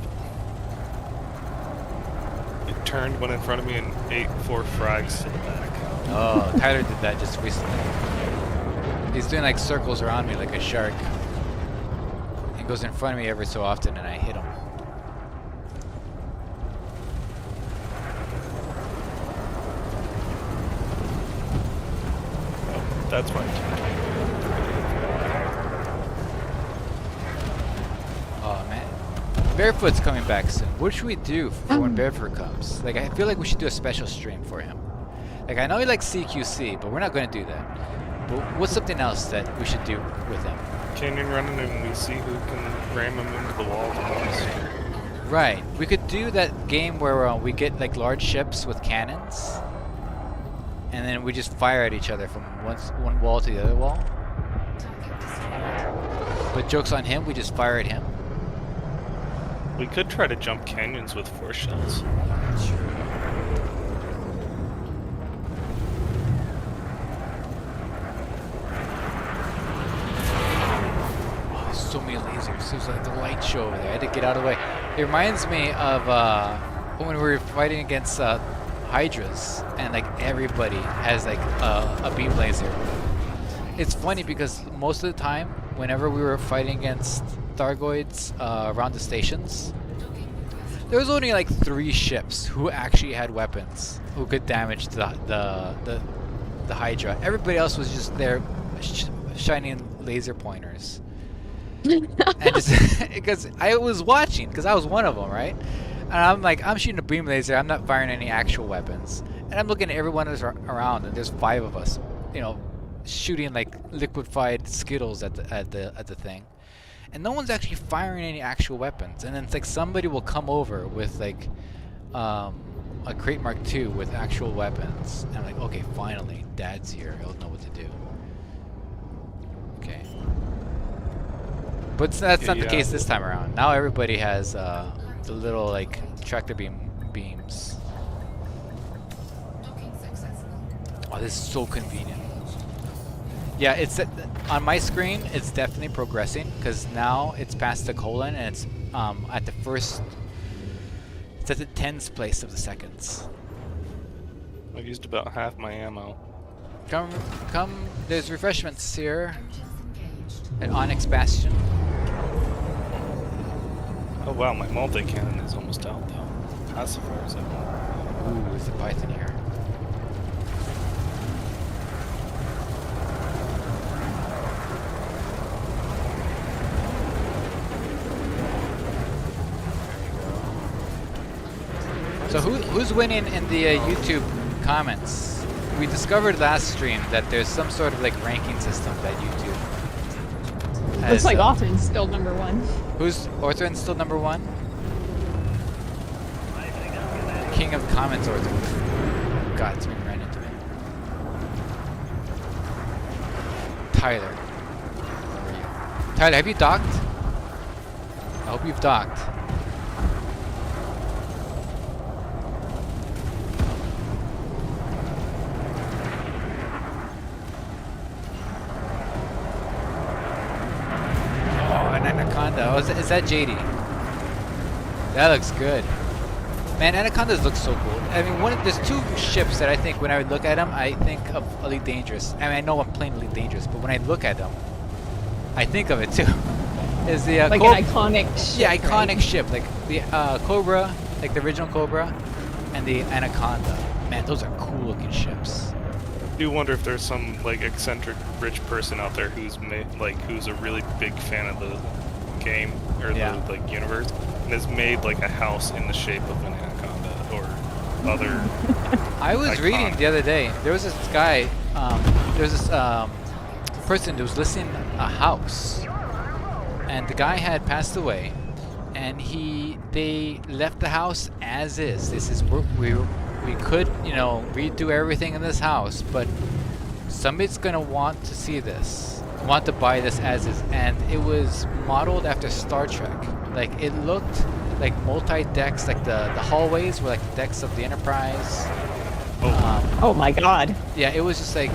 It turned, went in front of me, and ate 4 frags to the back. Oh, Tyler did that just recently. He's doing like circles around me like a shark. He goes in front of me every so often, and I hit him. Oh, that's why. Oh man, Barefoot's coming back soon. What should we do for when Barefoot comes? Like I feel like we should do a special stream for him. Like I know he likes CQC, but we're not going to do that. But what's something else that we should do with him? Canyon running, and we see who can ram him into the wall the most. Right, we could do that game where we get like large ships with cannons, and then we just fire at each other from one wall to the other wall. Target destroyed. But joke's on him, we just fire at him. We could try to jump canyons with 4 shells. Oh, so many lasers. There's like a light show over there. I had to get out of the way. It reminds me of when we were fighting against Hydras, and like everybody has like a beam laser. It's funny because most of the time, whenever we were fighting against Thargoids around the stations, there was only like 3 ships who actually had weapons who could damage the Hydra. Everybody else was just there shining laser pointers. And just because I was watching, because I was one of them, right? And I'm like, I'm shooting a beam laser. I'm not firing any actual weapons. And I'm looking at everyone that's around, and there's 5 of us, you know, shooting like liquefied Skittles at the thing. And no one's actually firing any actual weapons. And then it's like somebody will come over with like a Crate Mark II with actual weapons. And I'm like, okay, finally, Dad's here. He'll know what to do. Okay. But that's not the case this time around. Now everybody has the little like tractor beams. Docking successful. Oh, this is so convenient. Yeah, it's on my screen. It's definitely progressing because now it's past the colon and it's at the first. It's at the tens place of the seconds. I've used about half my ammo. Come. There's refreshments here Engines engaged. at Onyx Bastion. Oh wow, my multi-cannon is almost out though. Pacifiers, I want. Ooh, there's a Python here. So who's winning in the YouTube comments? We discovered last stream that there's some sort of like ranking system that YouTube has. Looks like Authen's still number 1. Who's Orthrin still number 1? King of comments, Orthrin. God, it's been right into me. Tyler. Where are you? Tyler, have you docked? I hope you've docked. Oh, an anaconda. Oh, is that JD? That looks good. Man, anacondas look so cool. I mean, there's 2 ships that I think when I look at them, I think of Elite Dangerous. I mean, I know I'm playing Elite Dangerous, but when I look at them, I think of it too. Is the Like an iconic ship. Yeah, iconic right? ship, like the Cobra, like the original Cobra, and the Anaconda. Man, those are cool looking ships. I do wonder if there's some like eccentric rich person out there who's who's a really big fan of the game or Yeah. the like universe and has made like a house in the shape of an anaconda or other. I was Iconic. reading the other day. There was this guy. There's this person who was listing a house, and the guy had passed away, and they left the house as is. This is we could redo everything in this house, but somebody's gonna want to see this, want to buy this as is, and it was modeled after Star Trek. Like it looked like multi-decks, like the hallways were like the decks of the Enterprise. Oh my god. Yeah, it was just like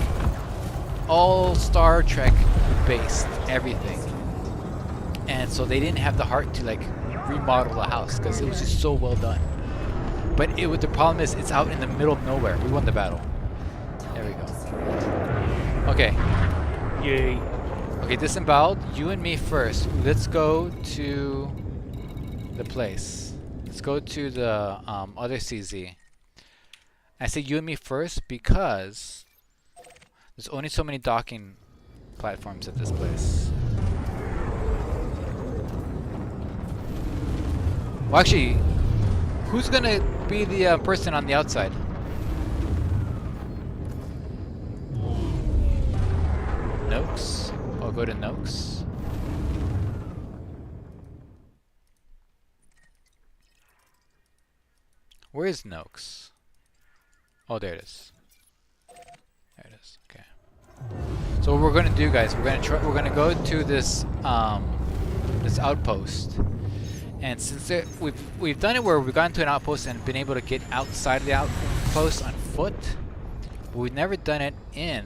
all Star Trek based, everything. And so they didn't have the heart to like remodel the house because it was just so well done. But the problem is it's out in the middle of nowhere. We won the battle. There we go. Okay. Yay. Okay, disemboweled. You and me first. Let's go to the place. Let's go to the other CZ. I say you and me first because there's only so many docking platforms at this place. Well, actually, who's gonna be the person on the outside? Noakes? I'll go to Noakes. Where is Noakes? Oh, there it is. There it is. Okay. So what we're gonna do, guys, we're gonna go to this this outpost, and since we've done it where we've gone to an outpost and been able to get outside of the outpost on foot, but we've never done it in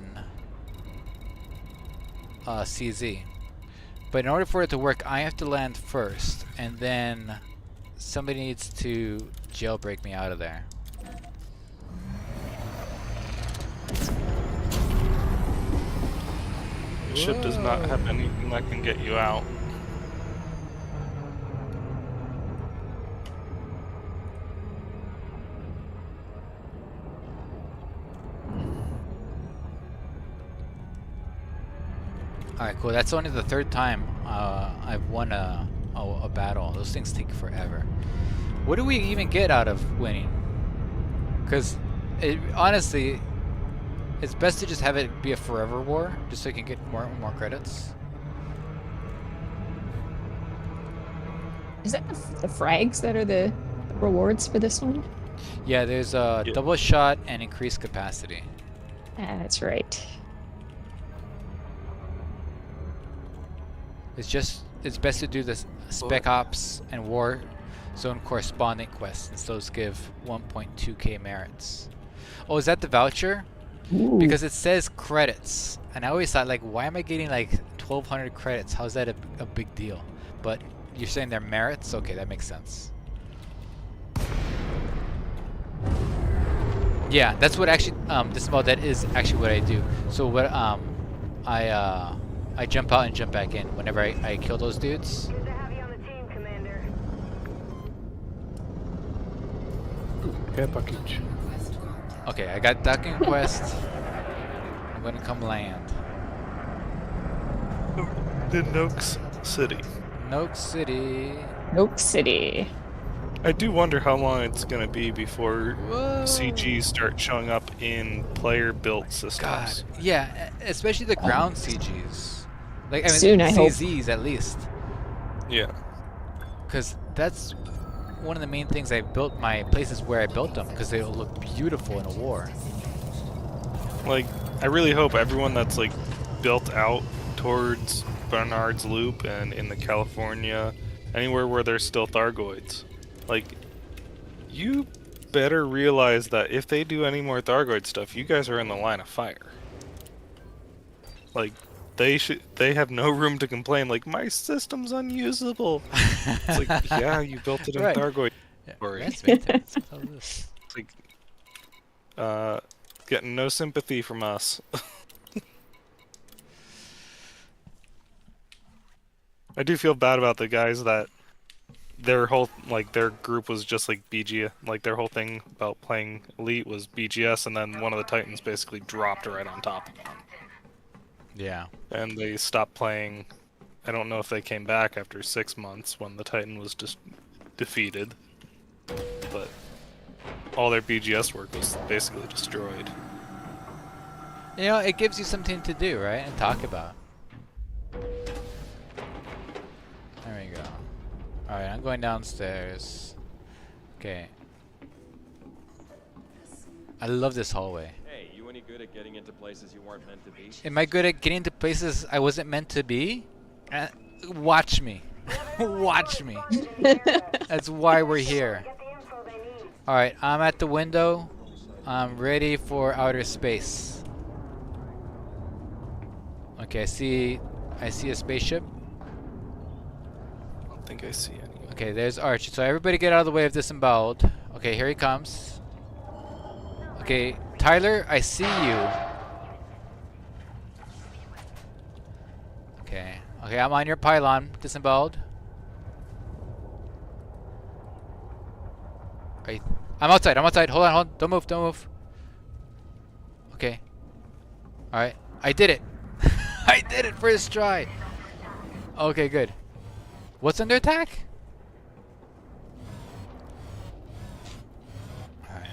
CZ. But in order for it to work, I have to land first, and then somebody needs to jailbreak me out of there. The ship does not have anything that can get you out. Alright, cool. That's only the 3rd time I've won a battle. Those things take forever. What do we even get out of winning? Because honestly, it's best to just have it be a forever war, just so you can get more credits. Is that the frags that are the rewards for this one? Yeah, there's a Yeah. double shot and increased capacity. That's right. It's best to do this Spec Ops and War Zone corresponding quests, since those give 1.2k merits. Oh, is that the voucher? Ooh. Because it says credits, and I always thought, like, why am I getting like 1,200 credits? How's that a big deal? But you're saying they're merits? Okay, that makes sense. Yeah, that's what actually that is actually what I do. So what I jump out and jump back in whenever I kill those dudes. Good to have you on the team, Commander. Care package. Request contact. Okay, I got docking quest. I'm gonna come land. The Noakes City. Noak City. Nope City. I do wonder how long it's gonna be before Whoa. CGs start showing up in player-built systems. God, yeah, especially the ground CGs. Like, I mean, Soon, I hope. CZs at least. Yeah. Because that's one of the main things I built my places where I built them, because they'll look beautiful in a war. Like, I really hope everyone that's like built out towards Bernard's Loop and in the California, anywhere where there's still Thargoids, like, you better realize that if they do any more Thargoid stuff, you guys are in the line of fire. Like, they have no room to complain, like, my system's unusable. It's like, yeah, you built it in Right. Thargoid. Yeah, Sorry. that's maintenance. What's all this? It's like, getting no sympathy from us. I do feel bad about the guys that their whole, like, their group was just like BGS, like their whole thing about playing Elite was BGS, and then one of the Titans basically dropped right on top of them. Yeah. And they stopped playing. I don't know if they came back after 6 months when the Titan was just defeated, but all their BGS work was basically destroyed. You know, it gives you something to do, right? And talk about. There we go. Alright, I'm going downstairs. Okay. I love this hallway. Hey, you any good at getting into places you weren't meant to be? Am I good at getting into places I wasn't meant to be? Watch me. Watch me. That's why we're here. Get the info they need. Alright, I'm at the window. I'm ready for outer space. Okay, I see a spaceship. I don't think I see any. Okay, there's Archie. So everybody get out of the way of disemboweled. Okay, here he comes. Okay, Tyler, I see you. Okay. Okay, I'm on your pylon, disemboweled. I'm outside, Hold on, don't move, Okay. Alright, I did it. I did it first try. Okay, good. What's under attack? Alright,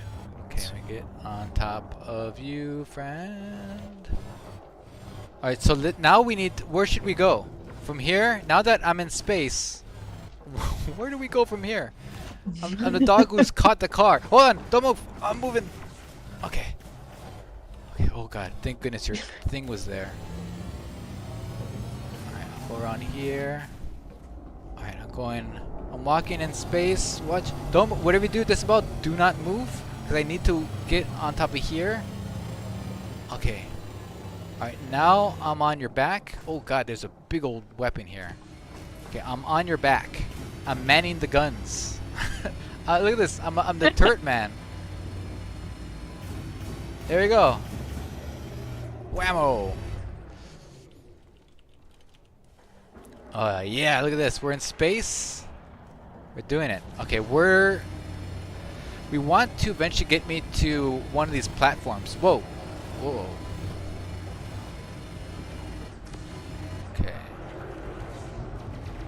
okay, let me get on top of you, friend. Alright, so now we need, where should we go? From here? Now that I'm in space, where do we go from here? I'm the dog who's caught the car. Hold on, don't move. I'm moving. Okay. Okay, oh god, thank goodness your thing was there. Alright, we're on here. Alright, I'm walking in space. Watch. Whatever you do this about, do not move. Because I need to get on top of here. Okay. Alright, now I'm on your back. Oh god, there's a big old weapon here. Okay, I'm on your back. I'm manning the guns. Look at this. I'm the turret man. There we go. Whammo. Yeah, look at this. We're in space. We're doing it. Okay, we want to eventually get me to one of these platforms. Whoa. Whoa. Okay.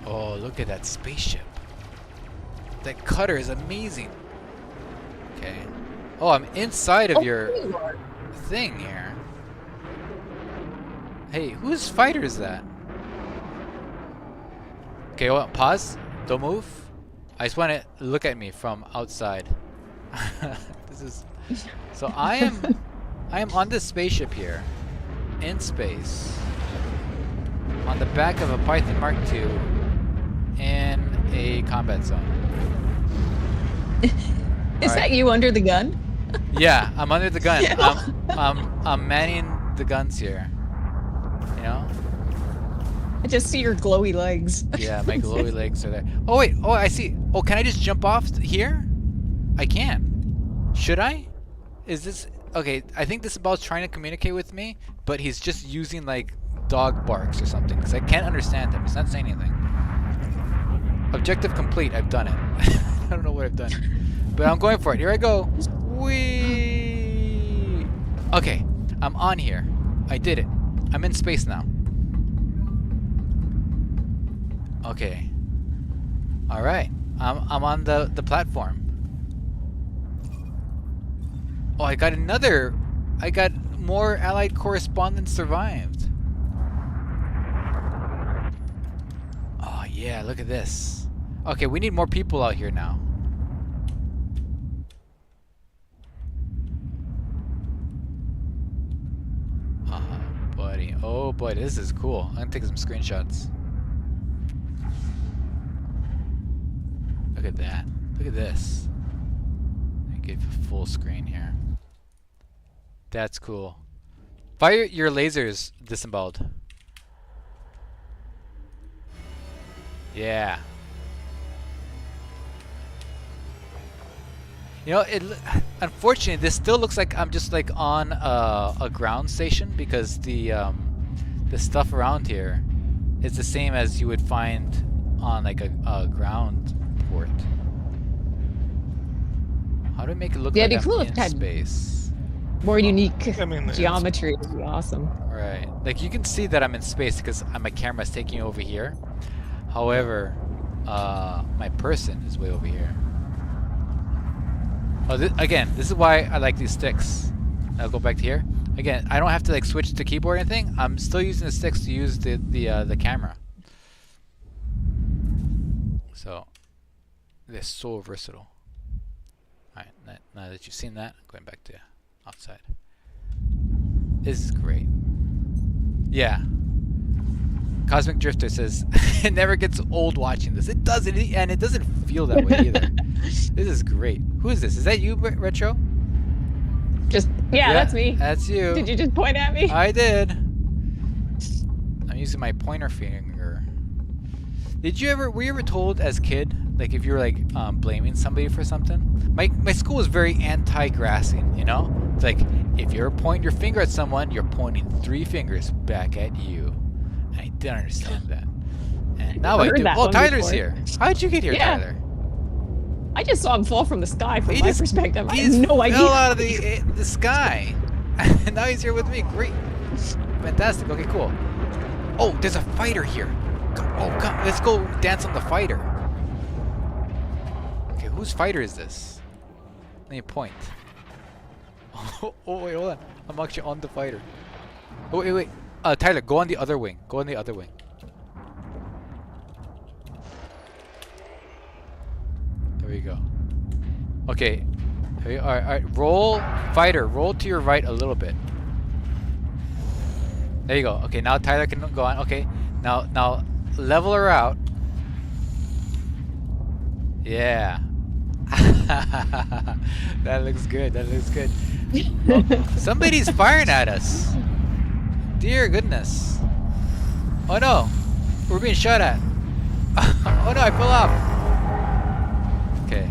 Oh, look at that spaceship. That cutter is amazing. Okay. Oh, I'm inside of your thing here. Hey, whose fighter is that? Okay, hold on, pause. Don't move. I just want to look at me from outside. This is so I am on this spaceship here, in space, on the back of a Python Mark II, in a combat zone. Is that you under the gun? Yeah, I'm under the gun. Yeah. I'm manning the guns here. You know? I just see your glowy legs. Yeah, my glowy legs are there. Oh wait, oh I see. Oh, can I just jump off here? I can. Should I? Is this okay? I think this about trying to communicate with me, but he's just using like dog barks or something because I can't understand him. He's not saying anything. Objective complete. I've done it. I don't know what I've done, but I'm going for it. Here I go. Whee! Okay, I'm on here. I did it. I'm in space now. Okay. All right. I'm on the platform. Oh, I got another. I got more allied correspondents survived. Oh yeah, look at this. Okay, we need more people out here now. Buddy. Oh boy, this is cool. I'm gonna take some screenshots. Look at that. Look at this. Let me give you full screen here. That's cool. Fire your lasers, disemboweled. Yeah. You know, unfortunately, this still looks like I'm just like on a ground station because the stuff around here is the same as you would find on like a ground port. How do I make it look like it'd be cool I'm if it in had space? more unique I mean, geometry would be awesome. Right. Like you can see that I'm in space because my camera's taking you over here. However, my person is way over here. Oh, again, this is why I like these sticks. I'll go back to here. Again, I don't have to like switch the keyboard or anything. I'm still using the sticks to use the camera. So, they're so versatile. Alright, now that you've seen that, I'm going back to outside. This is great. Yeah. Cosmic Drifter says, it never gets old watching this. It doesn't, and it doesn't feel that way either. This is great. Who is this? Is that you, Retro? Yeah, that's me. That's you. Did you just point at me? I did. I'm using my pointer finger. Were you ever told as a kid, like if you were like blaming somebody for something? My school was very anti-grassing, you know? It's like, if you're pointing your finger at someone, you're pointing 3 fingers back at you. And I didn't understand that. And now I do. Oh, Tyler's here. How'd you get here, Tyler? I just saw him fall from the sky from He my just- perspective. I He have just no idea. fell out of the sky. And now he's here with me. Great. Fantastic. Okay, cool. Oh, there's a fighter here. Oh, come. Let's go dance on the fighter. Okay, whose fighter is this? Let me point. Oh, wait, hold on. I'm actually on the fighter. Oh, wait. Tyler, go on the other wing. Go on the other wing. There we go. Okay. Alright. Roll, fighter. Roll to your right a little bit. There you go. Okay, now Tyler can go on. Okay. Now level her out. Yeah. That looks good. Oh, somebody's firing at us. Dear goodness. Oh no. We're being shot at. Oh no, I fell off. Okay.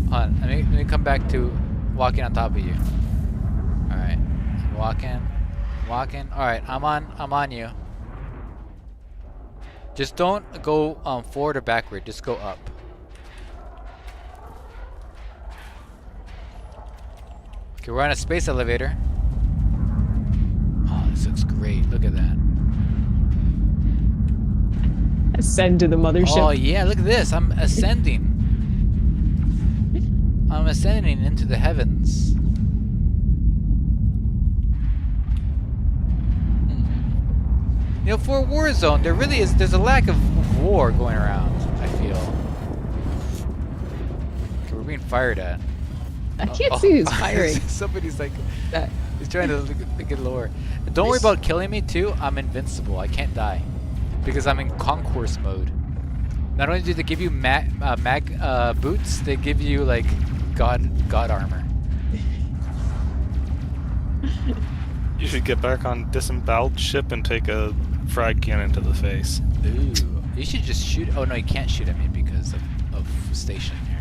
Hold on. Let me come back to walking on top of you. Alright. Walking. Alright, I'm on you. Just don't go forward or backward, just go up. Okay, we're on a space elevator. Oh, this looks great. Look at that. Ascend to the mothership. Oh yeah, look at this. I'm ascending. I'm ascending into the heavens. You know, for a war zone, there's a lack of war going around, I feel. Okay, we're being fired at. I can't see who's firing. Somebody's like, he's trying to get lower. Don't worry about killing me too. I'm invincible. I can't die because I'm in concourse mode. Not only do they give you mag boots, they give you like god armor. You should get back on disemboweled ship and take a frag cannon to the face. Ooh, you should just shoot. Oh no, you can't shoot at me because of station here.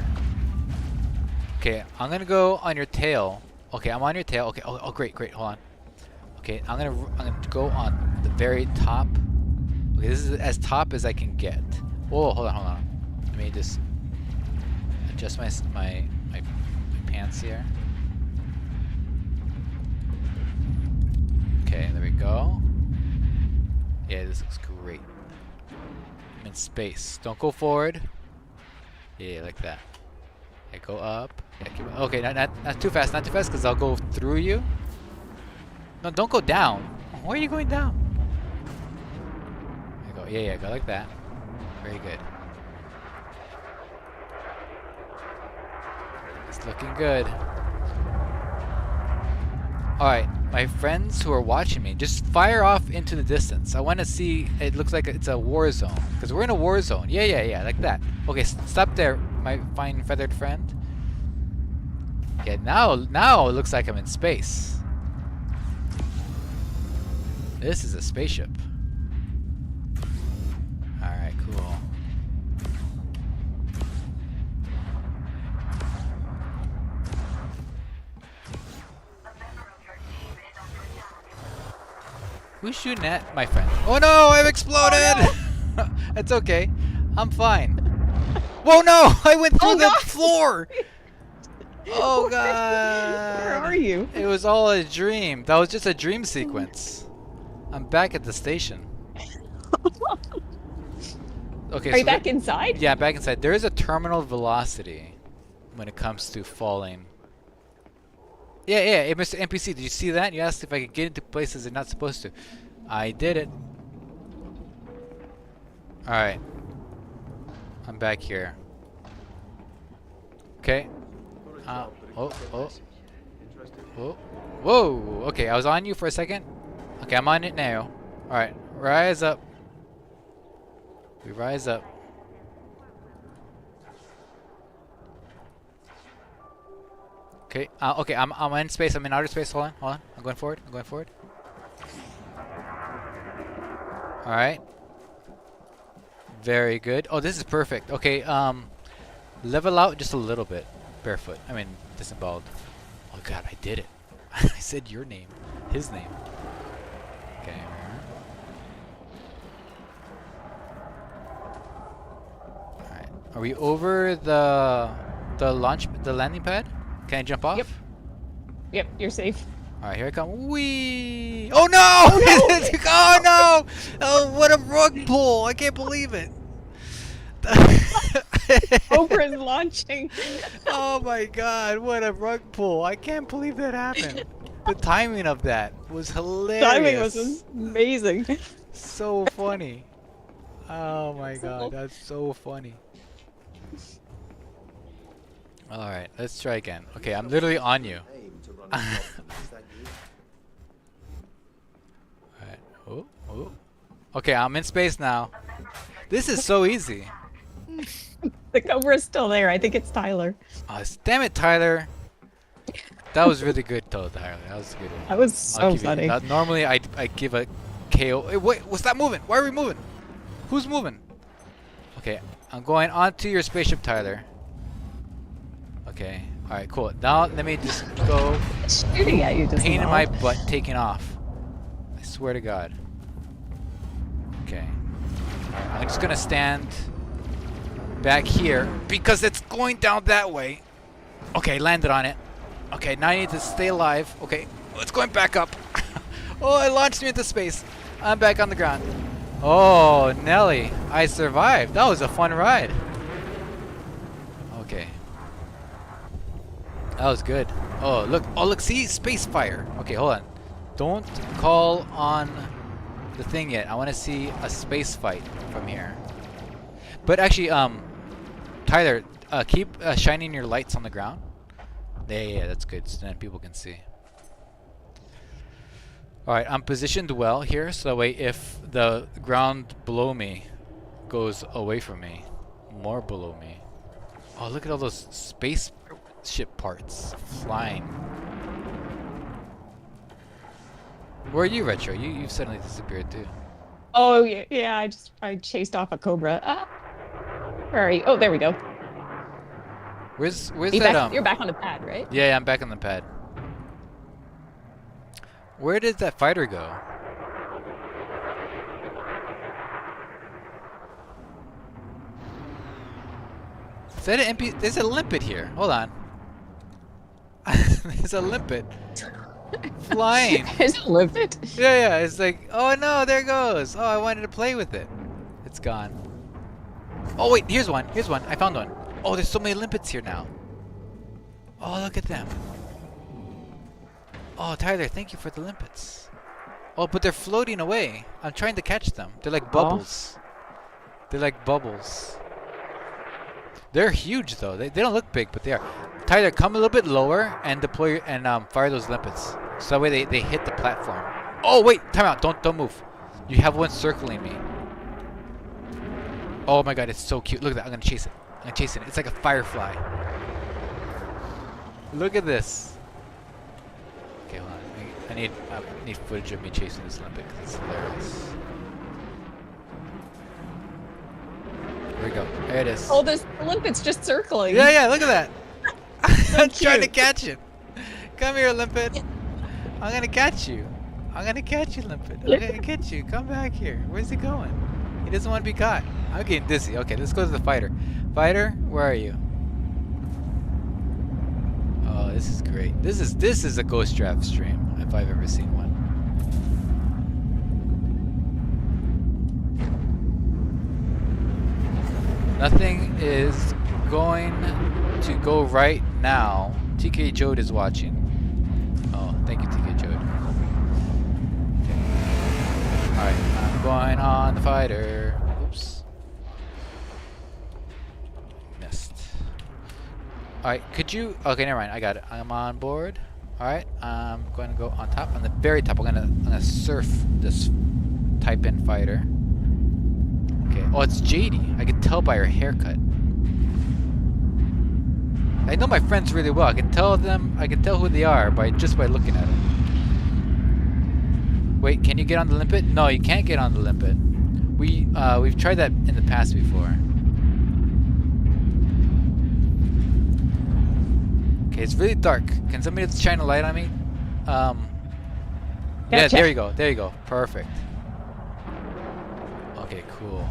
Okay, I'm gonna go on your tail. Okay, I'm on your tail. Okay, oh great, hold on. Okay, I'm gonna go on the very top. Okay, this is as top as I can get. Whoa, hold on. Let me just adjust my pants here. Okay, there we go. Yeah, this looks great. I'm in space. Don't go forward. Yeah, like that. Okay, go up. Yeah, keep, okay, not too fast, not too fast, because I'll go through you. No, don't go down. Why are you going down? There you go. Yeah, go like that. Very good. It's looking good. Alright, my friends who are watching me, just fire off into the distance. I want to see, it looks like it's a war zone. Because we're in a war zone. Yeah, like that. Okay, stop there, my fine feathered friend. Yeah, now it looks like I'm in space. This is a spaceship. Alright, cool. Who's shooting at my friend? Oh no, I've exploded! Oh, no. It's okay. I'm fine. Whoa, no! I went through the floor! Oh god! Where are you? It was all a dream. That was just a dream sequence. I'm back at the station. Okay, are you back inside? Yeah, back inside. There is a terminal velocity when it comes to falling. Yeah, Mr. NPC, did you see that? You asked if I could get into places they're not supposed to. I did it. Alright. I'm back here. Okay. Whoa! Okay, I was on you for a second. Okay, I'm on it now. Alright, rise up. We rise up. Okay, okay, I'm in space. I'm in outer space. Hold on. I'm going forward. All right. Very good. Oh, this is perfect. Okay, level out just a little bit. Barefoot. I mean, disemboweled. Oh God, I did it. I said your name, his name. Okay. All right. Are we over the landing pad? Can I jump off? Yep, you're safe. Alright, here I come. Whee! Oh no! Oh no! Oh, what a rug pull! I can't believe it. Oprah's launching. Oh my god, what a rug pull. I can't believe that happened. The timing of that was hilarious. Timing was amazing. So funny. Oh my god, that's so funny. Alright, let's try again. Okay, I'm literally on you. Alright. Oh. Okay, I'm in space now. This is so easy. The Cobra's still there. I think it's Tyler. Oh, damn it, Tyler. That was really good, Tyler. That was a good one. That was so funny. Normally, I give a KO. Hey, wait, what's that moving? Why are we moving? Who's moving? Okay, I'm going onto your spaceship, Tyler. Okay. Alright, cool. Now let me just go. Shooting at you just pain in my butt taking off. I swear to God. Okay. Alright, I'm just gonna stand back here because it's going down that way. Okay, landed on it. Okay, now I need to stay alive. Okay, it's going back up. Oh, it launched me into space. I'm back on the ground. Oh, Nelly, I survived. That was a fun ride. Okay. That was good. Oh look, see? Space fire. Okay, hold on. Don't call on the thing yet. I want to see a space fight from here. But actually, Tyler, keep shining your lights on the ground. Yeah, that's good, so then people can see. Alright, I'm positioned well here, so that way if the ground below me goes away from me, more below me. Oh, look at all those spaceship parts flying. Where are you, Retro? You've suddenly disappeared too. Oh yeah, I chased off a Cobra. Where are you? Oh, there we go. Where's that? You're back on the pad, right? Yeah, I'm back on the pad. Where did that fighter go? Is that an MP? There's a limpet here. Hold on. There's a limpet flying. There's a limpet? Yeah. It's like, oh no, there it goes. Oh, I wanted to play with it. It's gone. Oh wait, here's one. I found one. Oh, there's so many limpets here now. Oh, look at them. Oh, Tyler, thank you for the limpets. Oh, but they're floating away. I'm trying to catch them. They're like bubbles. They're like bubbles. They're huge though. They don't look big, but they are. Tyler, come a little bit lower and deploy and fire those limpets. So that way they hit the platform. Oh wait, time out. Don't move. You have one circling me. Oh my god, it's so cute. Look at that. I'm gonna chase it. I'm gonna chase it. It's like a firefly. Look at this. Okay, hold on. I need footage of me chasing this limpet because it's hilarious. Here we go. There it is. Oh, there's limpets just circling. Yeah, look at that. I'm trying to cute. catch him. Come here, limpet. I'm gonna catch you. I'm gonna catch you, limpet. I'm gonna catch you. Come back here. Where's he going? He doesn't want to be caught. I'm getting dizzy. Okay, let's go to the fighter. Fighter, where are you? Oh, this is great. This is a Ghost Draft stream if I've ever seen one. Nothing is going to go right now. TK Jode is watching. Oh, thank you, TK Jode. Okay. Alright, I'm going on the fighter. Oops. Missed. Alright, could you... Okay, never mind. I got it. I'm on board. Alright, I'm going to go on top. On the very top, I'm gonna surf this type-in fighter. Okay. Oh, it's JD. I can tell by her haircut. I know my friends really well. I can tell who they are just by looking at them. Wait, can you get on the limpet? No, you can't get on the limpet. We've tried that in the past before. Okay, it's really dark. Can somebody just shine a light on me? Yeah, there you go. There you go. Perfect. Okay, cool.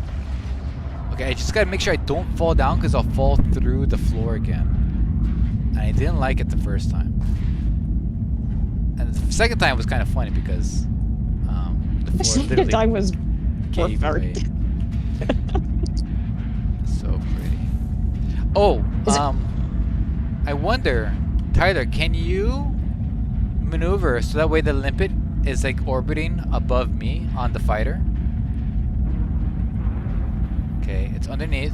Okay, I just gotta make sure I don't fall down because I'll fall through the floor again. And I didn't like it the first time. And the second time was kind of funny because the floor second literally time was gave hard. way. So pretty. Oh, I wonder, Tyler, can you maneuver so that way the limpet is like orbiting above me on the fighter? Okay, it's underneath.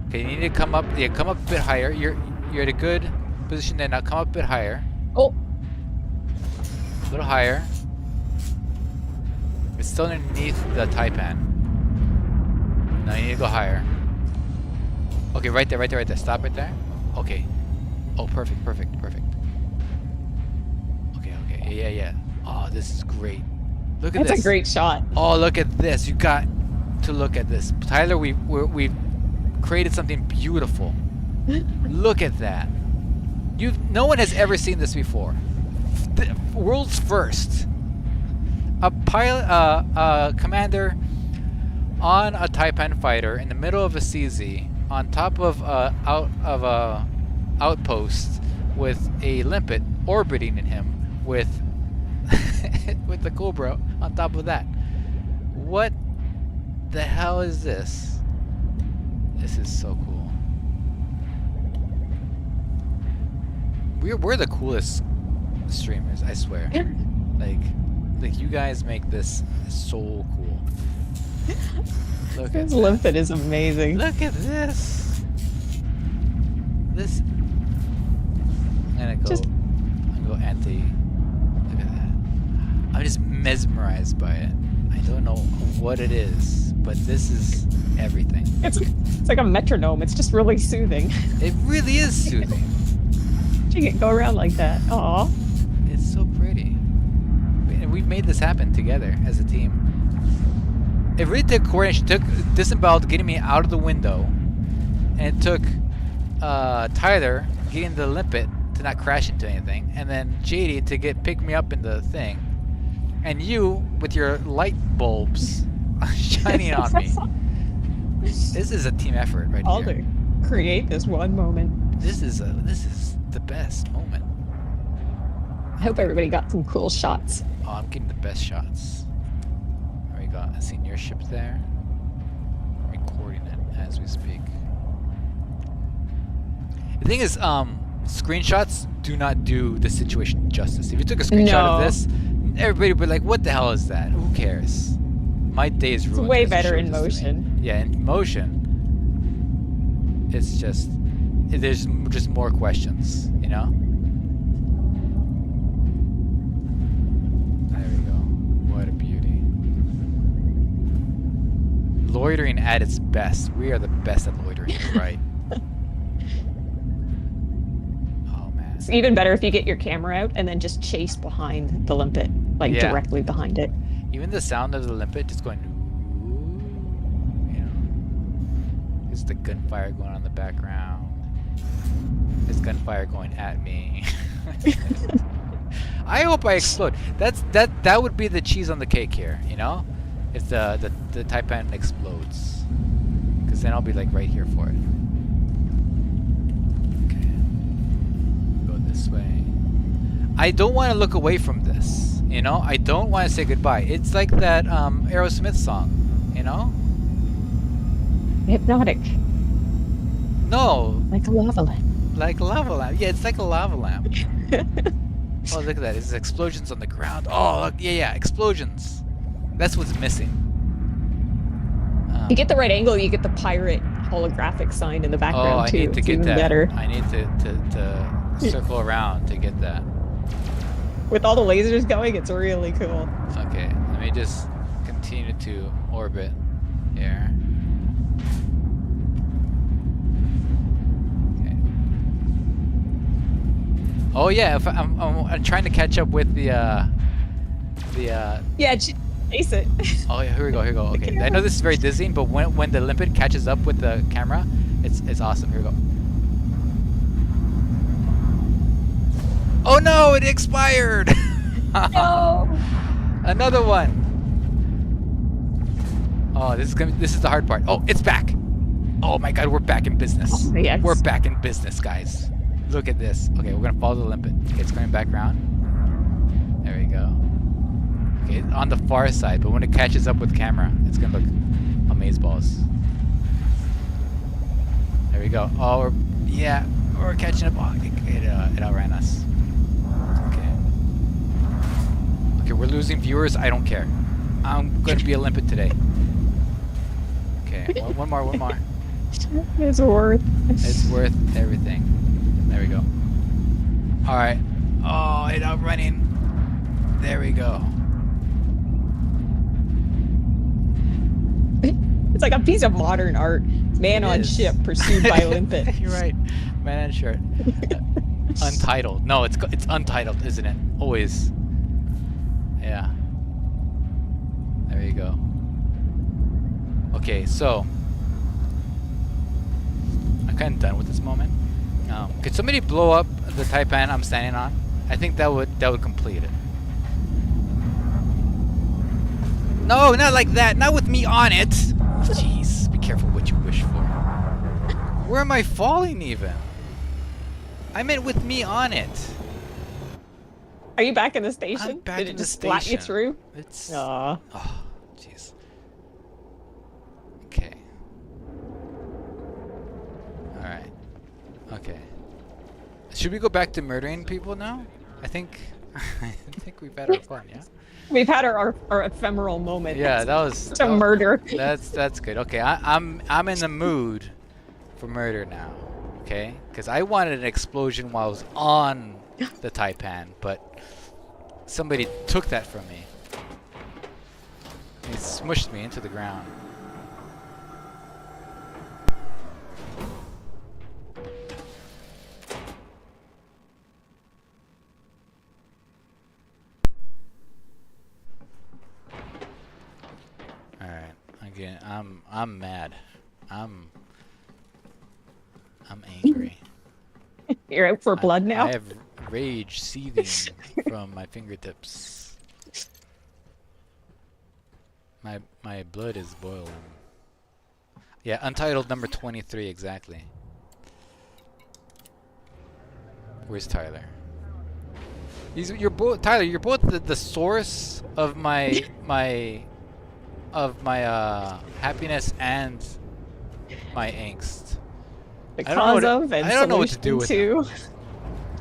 Okay, you need to come up. Yeah, come up a bit higher. You're at a good position there. Now come up a bit higher. Oh, A little higher. It's still underneath the taipan. Now you need to go higher. Okay, right there. Stop right there. Okay. Oh, perfect. Okay. Yeah. Oh, this is great. Look at this. that's a great shot. Oh, look at this. You got to look at this. Tyler, we've created something beautiful. Look at that. No one has ever seen this before. The world's first. A pilot, commander on a Taipan fighter in the middle of a CZ on top of a outpost with a limpet orbiting in him with with the Cobra on top of that. What the hell is this? This is so cool. We're the coolest streamers, I swear. Like you guys make this so cool. Look at This limpet is amazing. Look at this. This. I'm gonna go anti. Look at that. I'm just mesmerized by it. I don't know what it is, but this is everything. It's like a metronome. It's just really soothing. It really is soothing. You can go around like that. Aw. It's so pretty. And we've made this happen together as a team. It really took coordination. It took Disemboweled getting me out of the window. And it took Tyler getting the limpet to not crash into anything. And then JD to pick me up in the thing. And you with your light bulbs shining on me. This is a team effort right All here. to create this one moment. This is the best moment. I hope everybody got some cool shots. Oh, I'm getting the best shots. There we go. I seen your ship there. I'm recording it as we speak. thing is, screenshots do not do the situation justice. If you took a screenshot of No. this, everybody would be like, "What the hell is that? Who cares?" My day is It's ruined. way 'cause you better showed in this to me. motion. Yeah, in motion, it's just there's just more questions, you know. There we go. What a beauty. Loitering at its best. We are the best at loitering. You're right. Oh man. It's even better if you get your camera out and then just chase behind the limpet, like Yeah. directly behind it. Even the sound of the limpet just going, you know, there's the gunfire going on in the background. There's gunfire going at me. I hope I explode. That would be the cheese on the cake here, you know, if the Taipan explodes, because then I'll be like right here for it. Okay, go this way. I don't want to look away from this, you know. I don't want to say goodbye. It's like that Aerosmith song, you know. Hypnotic, No, like a lava lamp. like a lava lamp. Yeah, it's like a lava lamp. Oh, look at that. It's explosions on the ground. Oh, look. Yeah, explosions. That's what's missing. You get the right angle, you get the pirate holographic sign in the background Oh, I too. need to It's get even that. better. I need to circle around to get that. With all the lasers going, it's really cool. Okay, let me just continue to orbit here. Okay. Oh yeah, if I'm trying to catch up with the Yeah, chase it. Oh yeah, here we go. Okay, I know this is very dizzying, but when the limpet catches up with the camera, it's awesome. Here we go. Oh no, it expired. No. Another one. Oh, this is the hard part. Oh, it's back. Oh my God, we're back in business. Oh, yes. We're back in business, guys. Look at this. Okay, we're gonna follow the limpet. Okay, it's going back around. There we go. Okay, on the far side, but when it catches up with camera, it's gonna look amazeballs. There we go. Oh, we're catching up. Oh, it outran us. Okay, we're losing viewers. I don't care. I'm going to be a limpet today. Okay, one more. It's worth. It's worth everything. There we go. All right. Oh, it outrunning. There we go. It's like a piece of modern art. Man It on is. ship pursued by limpet. You're right. Man on shirt. Untitled. No, it's untitled, isn't it? Always. Yeah. There you go. Okay, so I'm kind of done with this moment. Could somebody blow up the Taipan I'm standing on? I think that would complete it. No, not like that. Not with me on it. Jeez, be careful what you wish for. Where am I falling even? I meant with me on it. Are you back in the station? I'm back Did in it the just splat you station. through? It's Aw. oh, jeez. Okay. All right. Okay. Should we go back to murdering people now? I think we've had our fun. Yeah. We've had our ephemeral moment. Yeah, that was to murder. That's good. Okay, I'm in the mood for murder now. Okay, because I wanted an explosion while I was on the Taipan, but somebody took that from me. He smushed me into the ground. All right, again, I'm mad. I'm angry. You're out for blood now? I have rage seething from my fingertips. My blood is boiling. Yeah, Untitled number 23 exactly. Where's Tyler? You're both Tyler. You're both the source of my happiness and my angst. the I don't know cause what of and I don't know what to solution do with to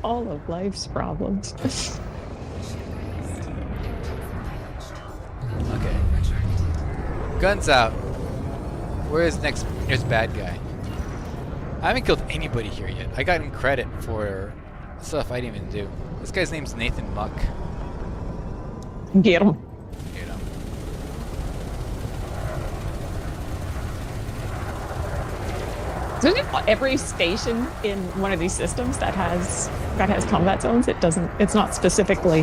all of life's problems. Okay. Guns out. Where is next bad guy? I haven't killed anybody here yet. I got him credit for stuff I didn't even do. This guy's name's Nathan Muck. Get him. You know. So every station in one of these systems that has combat zones, it's not specifically.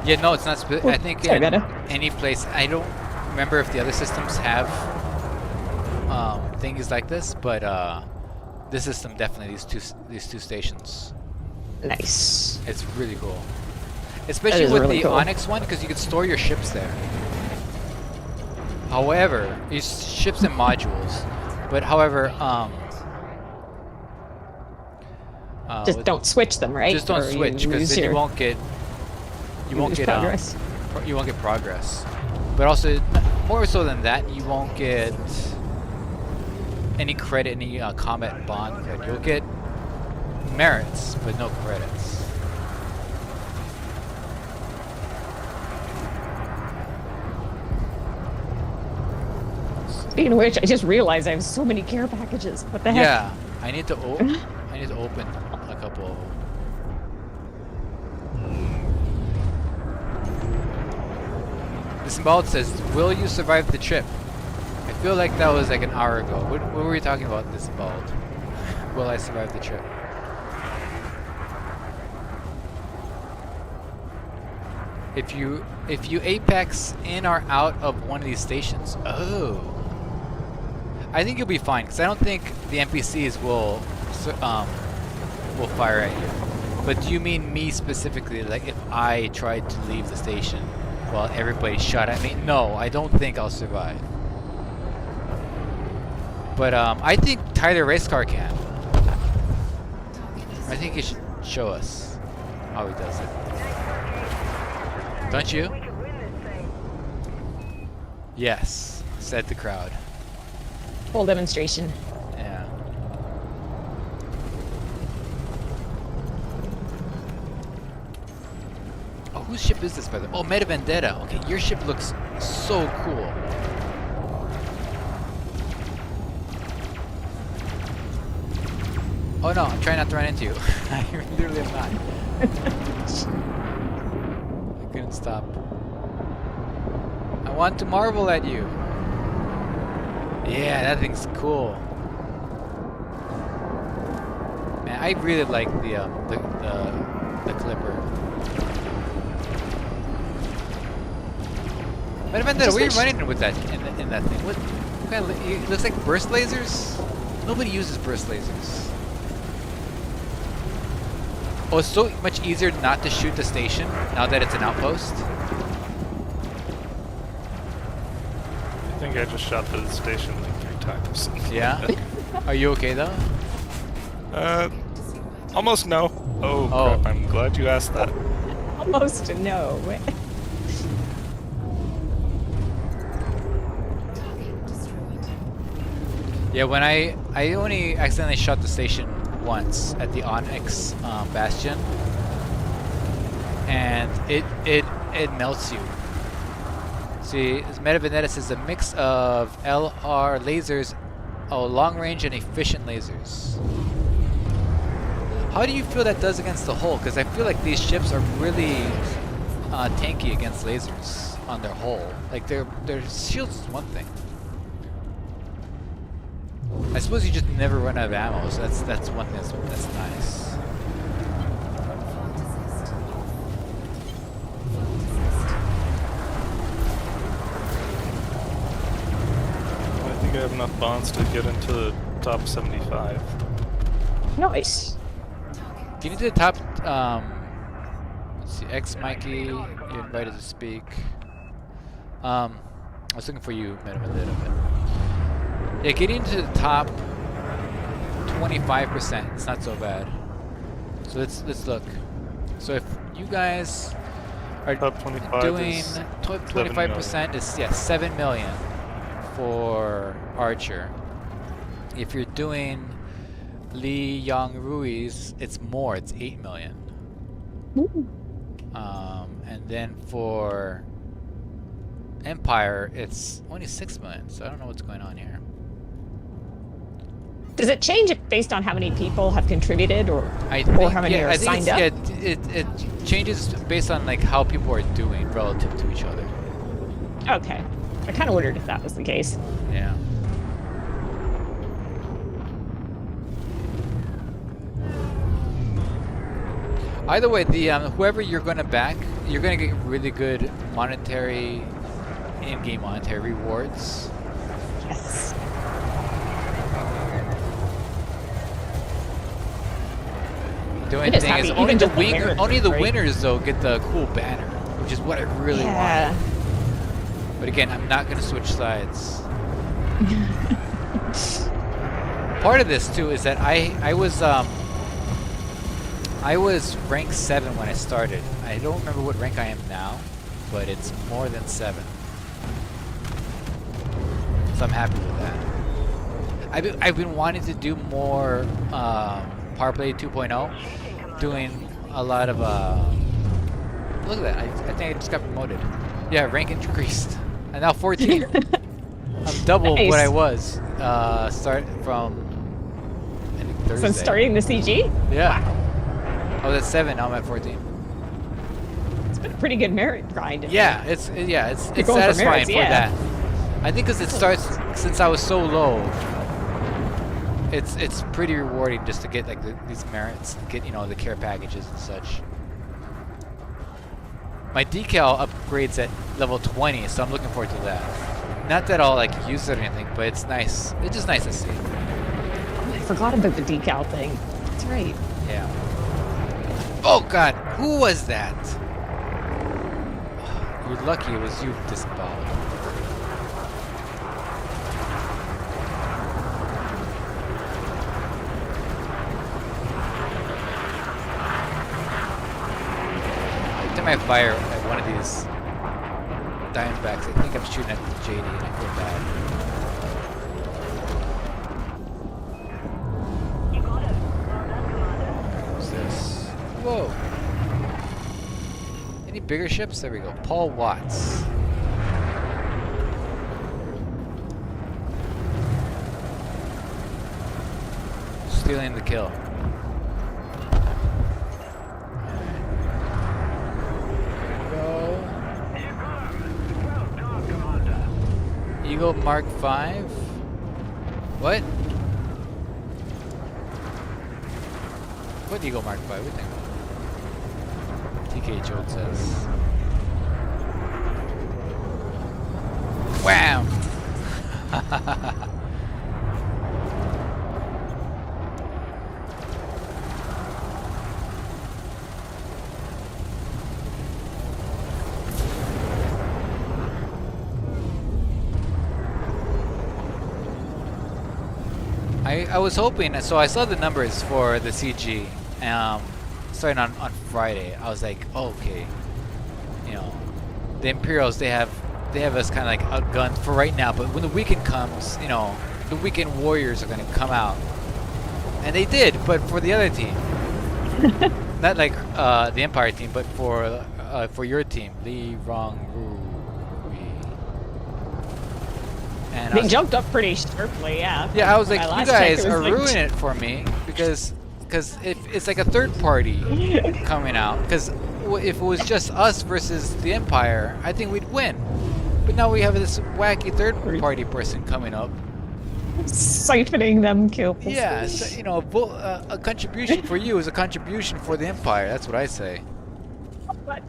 Yeah, no, it's not. I think sorry, in Beta. any place. I don't remember if the other systems have things like this, but this system definitely these two stations. Nice. It's really cool, especially is with really the cool. Onyx one because you can store your ships there. However, your ships and modules, but however, Just don't switch them, right? just don't Or switch you because lose then you your- won't get progress. you won't get progress. But also, more so than that, you won't get any credit, any combat bond credit. You'll get merits, but no credits. Speaking of which, I just realized I have so many care packages. What the heck? Yeah, I need to open a couple. Disemboweled says, "Will you survive the trip?" I feel like that was like an hour ago. What were we talking about, Disemboweled? Will I survive the trip? If you apex in or out of one of these stations, I think you'll be fine because I don't think the NPCs will fire at you. But do you mean me specifically? Like if I tried to leave the station while everybody shot at me? No, I don't think I'll survive. But I think Tyler Racecar can. I think he should show us how he does it. Don't you? We could win this thing. Yes, said the crowd. Full demonstration. Yeah. Oh, whose ship is this, by the way? Oh, Meta Vendetta. Okay, your ship looks so cool. Oh no, I'm trying not to run into you. I literally am not. I couldn't stop. I want to marvel at you. Yeah, that thing's cool. Man, I really like the Clipper. Meta Vendetta, what are you running with that in that thing? What kind of? It looks like burst lasers. Nobody uses burst lasers. Oh, it's so much easier not to shoot the station now that it's an outpost. I think I just shot the station like 3 times. Yeah? Are you okay though? Almost no. Oh, Oh. crap, I'm glad you asked that. Almost a no. Target destroyed. Yeah, when I only accidentally shot the station once at the Onyx Bastion, and it melts you. See, Meta Vendetta says a mix of LR lasers, long range and efficient lasers. How do you feel that does against the hull? Because I feel like these ships are really tanky against lasers on their hull. Like their shields is one thing. I suppose you just never run out of ammo, so that's one thing that's nice. I think I have enough bonds to get into the top 75. Nice. Get into the top. Let's see, X Mikey, you're invited to speak. I was looking for you, Meta Vendetta, but yeah, getting into the top 25%. It's not so bad. So let's look. So if you guys are Top 25 doing is 25% is 7 million for Archer. If you're doing Li Yang Rui's, it's more. It's 8 million. Ooh. And then for Empire, it's only 6 million. So I don't know what's going on here. Does it change it based on how many people have contributed, or how many are signed up? Yeah, it changes based on like how people are doing relative to each other. Okay, I kind of wondered if that was the case. Yeah. Either way, the whoever you're going to back, you're going to get really good monetary, in-game monetary rewards. Yes. The only just thing happy is even only the just the characters, only the right? winners though get the cool banner, which is what I really Yeah. want. But again, I'm not going to switch sides. Part of this too is that I was rank 7 when I started. I don't remember what rank I am now, but it's more than 7. So I'm happy with that. I've been wanting to do more Power Play 2.0, doing a lot of look at that. I think I just got promoted. Yeah, rank increased. I'm now 14. I'm double Nice. what I was. Start from I think Thursday. Since starting the CG? Yeah. I was at 7. Now I'm at 14. It's been a pretty good merit grind. Yeah, it's You're going for satisfying merits, for yeah. that. I think because it starts since I was so low. It's pretty rewarding just to get like these merits, get the care packages and such. My decal upgrades at level 20, so I'm looking forward to that. Not that I'll like use it or anything, but it's nice. It's just nice to see. Oh, I forgot about the decal thing. That's right. Yeah. Oh God, who was that? You're lucky it was you, disemboweled. Every time I fire at one of these Diamondbacks, I think I'm shooting at the JD and I feel bad. You got it. Well done, Commander. Who's this? Whoa. Any bigger ships? There we go. Paul Watts. Stealing the kill. Eagle Mark V? What? What Eagle Mark V? What do you think? TK Jolt says. Wham! I was hoping, so I saw the numbers for the CG starting on Friday. I was like, oh, okay, the Imperials, they have us kind of like outgunned for right now, but when the weekend comes, the weekend warriors are going to come out. And they did, but for the other team. Not like the Empire team, but for your team, Li Rong Ru. And They jumped up pretty sharply, yeah. Yeah, I was like, My you last guys check, it was are like- ruining it for me because if it's like a third party coming out. Because if it was just us versus the Empire, I think we'd win. But now we have this wacky third party person coming up. Siphoning them kills. Yeah, so, a contribution for you is a contribution for the Empire. That's what I say. But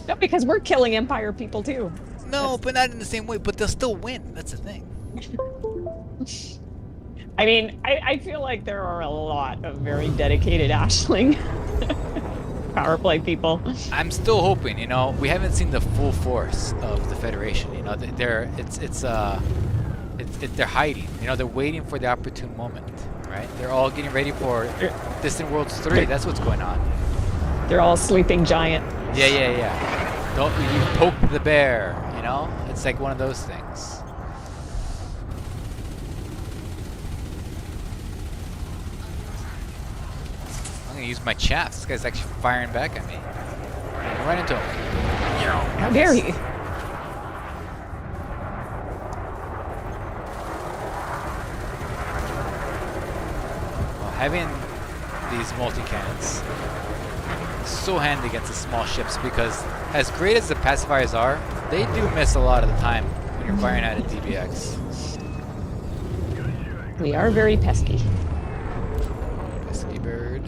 no, because we're killing Empire people too. No, but not in the same way. But they'll still win. That's the thing. I mean, I feel like there are a lot of very dedicated Ashling power play people. I'm still hoping. We haven't seen the full force of the Federation. They're hiding. They're waiting for the opportune moment, right? They're all getting ready for Distant Worlds 3. That's what's going on. They're all sleeping giant. Yeah. Don't you poke the bear? It's like one of those things. gonna use my chaff. This guy's actually firing back at me. I run into him. How dare he? Well, having these multi-cannons is so handy against the small ships because as great as the pacifiers are, they do miss a lot of the time when you're firing at a DBX. We are very pesky. Pesky bird.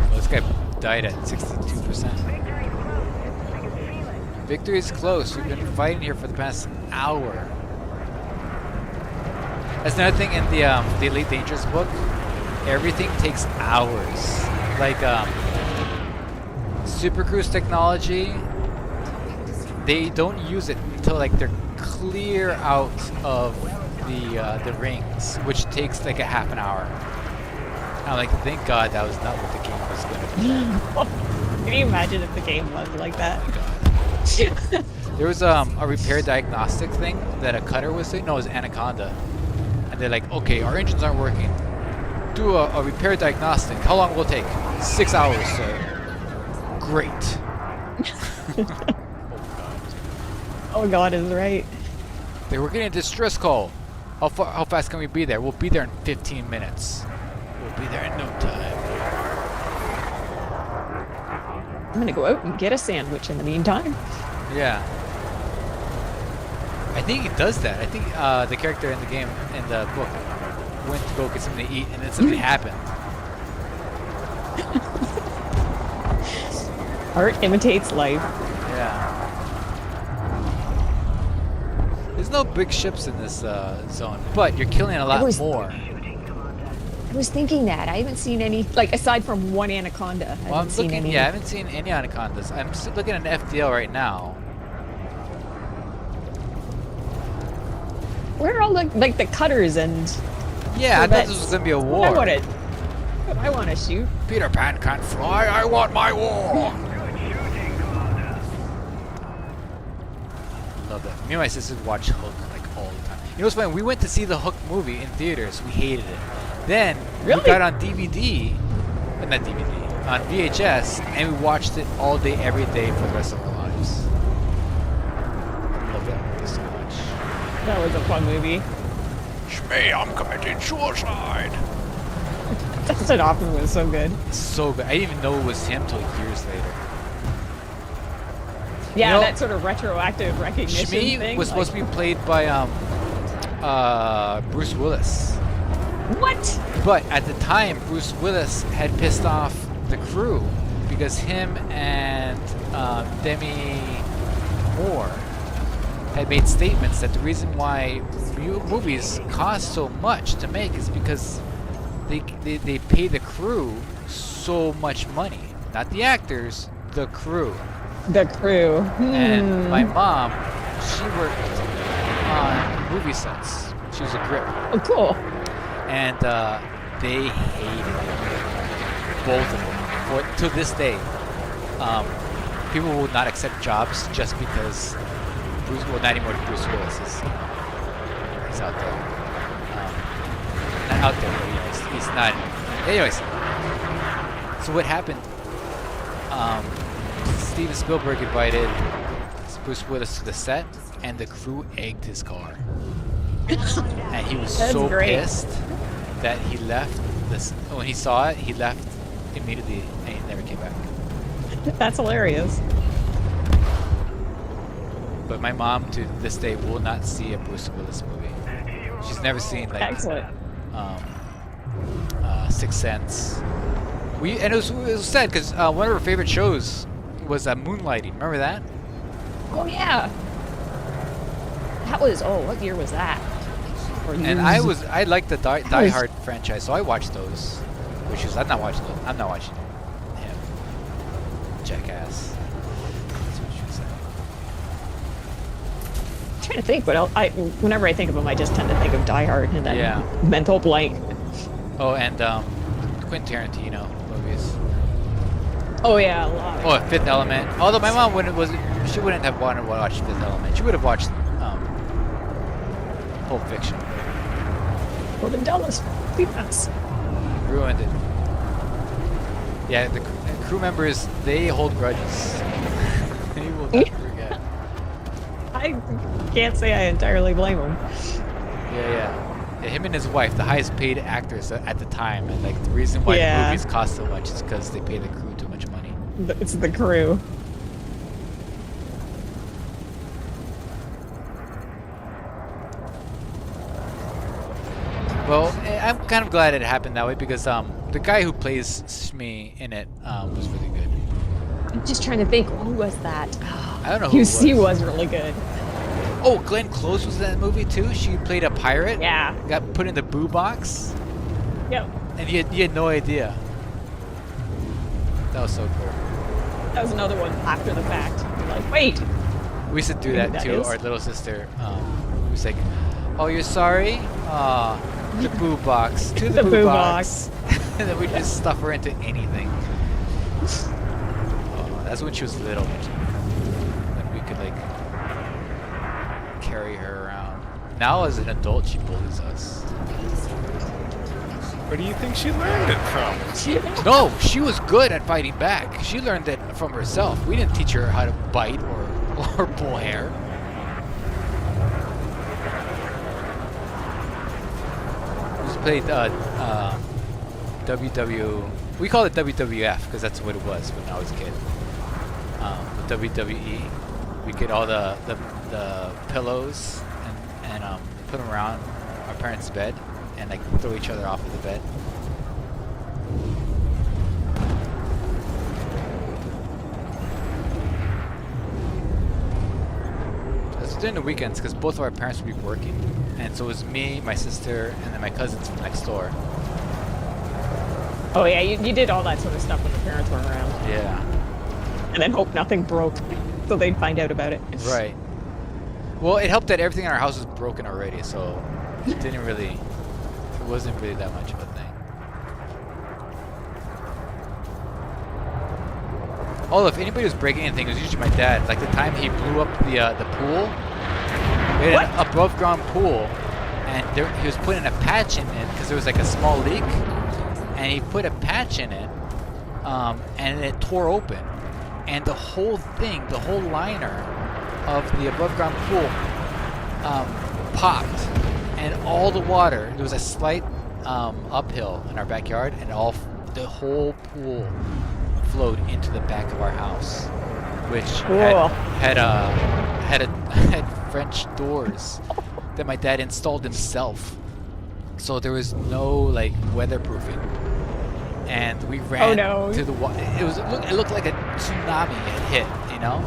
Well, this guy died at 62%. Victory is close. We've been fighting here for the past hour. That's another thing in the Elite Dangerous book. Everything takes hours. Like Super Cruise technology, they don't use it until like they're clear out of the rings, which takes like a half an hour. I'm like, thank God that was not what the game was going to be. Can you imagine if the game was like that? There was a repair diagnostic thing that a cutter was saying. No, it was Anaconda. And they're like, okay, our engines aren't working. Do a repair diagnostic. How long will it take? 6 hours, sir. Great. Oh God is right. We're getting a distress call. How fast can we be there? We'll be there in 15 minutes. We'll be there in no time. I'm gonna go out and get a sandwich in the meantime. Yeah. I think he does that. I think the character in the game, in the book, went to go get something to eat and then something happened. Art imitates life. Yeah. There's no big ships in this zone, but you're killing a lot more. I was thinking that. I haven't seen any, like, aside from one anaconda. I Well, haven't seen any. I haven't seen any anacondas. I'm just looking at an FDL right now. Where are all the, like, the cutters and... Yeah, I thought corvettes? this was gonna be a war. I want to shoot. Peter Pan can't fly. I want my war. Love that. Me and my sisters watch Hook like all the time. You know what's funny? We went to see the Hook movie in theaters. We hated it. Then we Really? got on DVD, not DVD, on VHS, and we watched it all day, every day for the rest of our lives. Love that movie so much. That was a fun movie. Shmee, I'm committing suicide. Dustin Hoffman was so good. So good. I didn't even know it was him till years later. Yeah, You know, that sort of retroactive recognition Shmee thing. was supposed to be played by Bruce Willis. What? But at the time, Bruce Willis had pissed off the crew because him and Demi Moore had made statements that the reason why movies cost so much to make is because they pay the crew so much money. Not the actors, the crew. The crew. And my mom, she worked on movie sets. She was a grip. Oh, cool. And they hated it. Both of them. To this day, people will not accept jobs just because Bruce, well, not anymore. Bruce Willis is he's out there. Not out there, but he's not. Anyways, so what happened? Steven Spielberg invited Bruce Willis to the set, and the crew egged his car. And he was That's so great. pissed that he left. When he saw it, he left immediately, and he never came back. That's hilarious. But my mom, to this day, will not see a Bruce Willis movie. She's never seen like Excellent. Sixth Sense. And it was sad because one of her favorite shows was Moonlighting. Remember that? Oh, yeah. That was, what year was that? Or And years? I liked the Die Hard franchise, so I watched those. Which is I'm not watching him. Jackass. That's what she was saying. I'm trying to think, but whenever I think of them, I just tend to think of Die Hard and then Yeah. mental blank. Oh, and Quentin Tarantino movies. Oh, yeah, a lot. Oh, Fifth Element. Although my mom she wouldn't have wanted to watch Fifth Element. She would have watched Pulp Fiction. Well, then tell us. Please us. Ruined it. Yeah, the crew members, they hold grudges. They will never forget. I can't say I entirely blame him. Yeah. Him and his wife, the highest paid actors at the time, and like the reason why the movies cost so much is because they pay the crew too much money. It's the crew. Well, I'm kind of glad it happened that way because the guy who plays Shmi in it was really good. I'm just trying to think, who was that? I don't know who He was really good. Oh, Glenn Close was in that movie too. She played a pirate. Yeah. Got put in the boo box. Yep. And you had no idea. That was so cool. That was another one after the fact. You're like, wait. We used to do You know that who to that is? our little sister. Was like, "Oh, you're sorry? The boo box. To the, The boo boo box." And then we just stuff her into anything. That's when she was little. Then we could like carry her around. Now as an adult, she bullies us. Where do you think she learned it from? No, she was good at fighting back. She learned it from herself. We didn't teach her how to bite or pull hair. We just played WW. We called it WWF because that's what it was when I was a kid. The WWE. We get all the pillows and put them around our parents' bed and like throw each other off of the bed. It's during the weekends because both of our parents would be working, and so it was me, my sister, and then my cousins from next door. Oh yeah, you did all that sort of stuff when the parents weren't around. Yeah. And then hope nothing broke, so they'd find out about it. Right. Well, it helped that everything in our house was broken already, so it wasn't really that much of a thing. Oh, if anybody was breaking anything, it was usually my dad. Like the time he blew up the pool. We had an above ground pool, and he was putting a patch in it because there was like a small leak, and he put a patch in it, and it tore open, and the whole thing, the whole liner of the above ground pool popped, and all the water, there was a slight uphill in our backyard, and the whole pool flowed into the back of our house, which had French doors that my dad installed himself, so there was no like weatherproofing, and we ran to the water. It looked like a tsunami had hit, you know.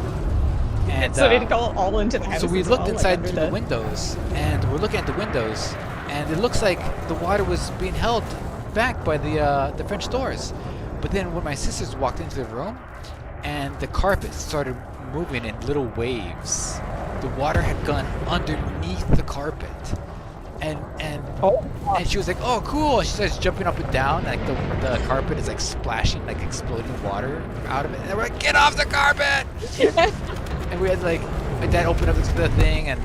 And so did it go all into the house? So we as looked well, inside like through the windows, and we're looking at the windows, and it looks like the water was being held back by the French doors. But then when my sisters walked into the room, and the carpet started moving in little waves, the water had gone underneath the carpet, and she was like, "Oh, cool!" And she starts jumping up and down, like the carpet is like splashing, like exploding water out of it. And we're like, "Get off the carpet!" And we had like my dad opened up the thing, and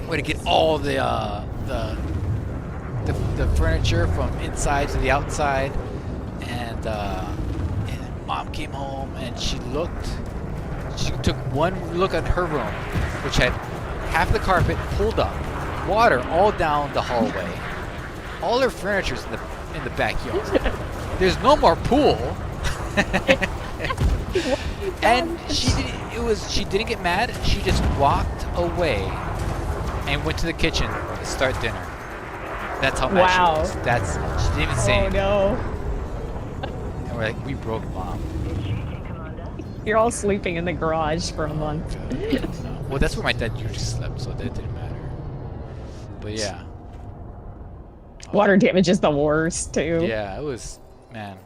we had to get all the furniture from inside to the outside. And Mom came home, and she took one look at her room, which had half the carpet pulled up, water all down the hallway, all her furniture's in the backyard. There's no more pool. And she didn't get mad. She just walked away and went to the kitchen to start dinner. That's how mad she was. She didn't even say anything. Oh no. And we're like, we broke Mom. You're all sleeping in the garage for a month. Well, that's where my dad usually slept, so that didn't matter. But yeah. Water damage is the worst too. Yeah, it was, man.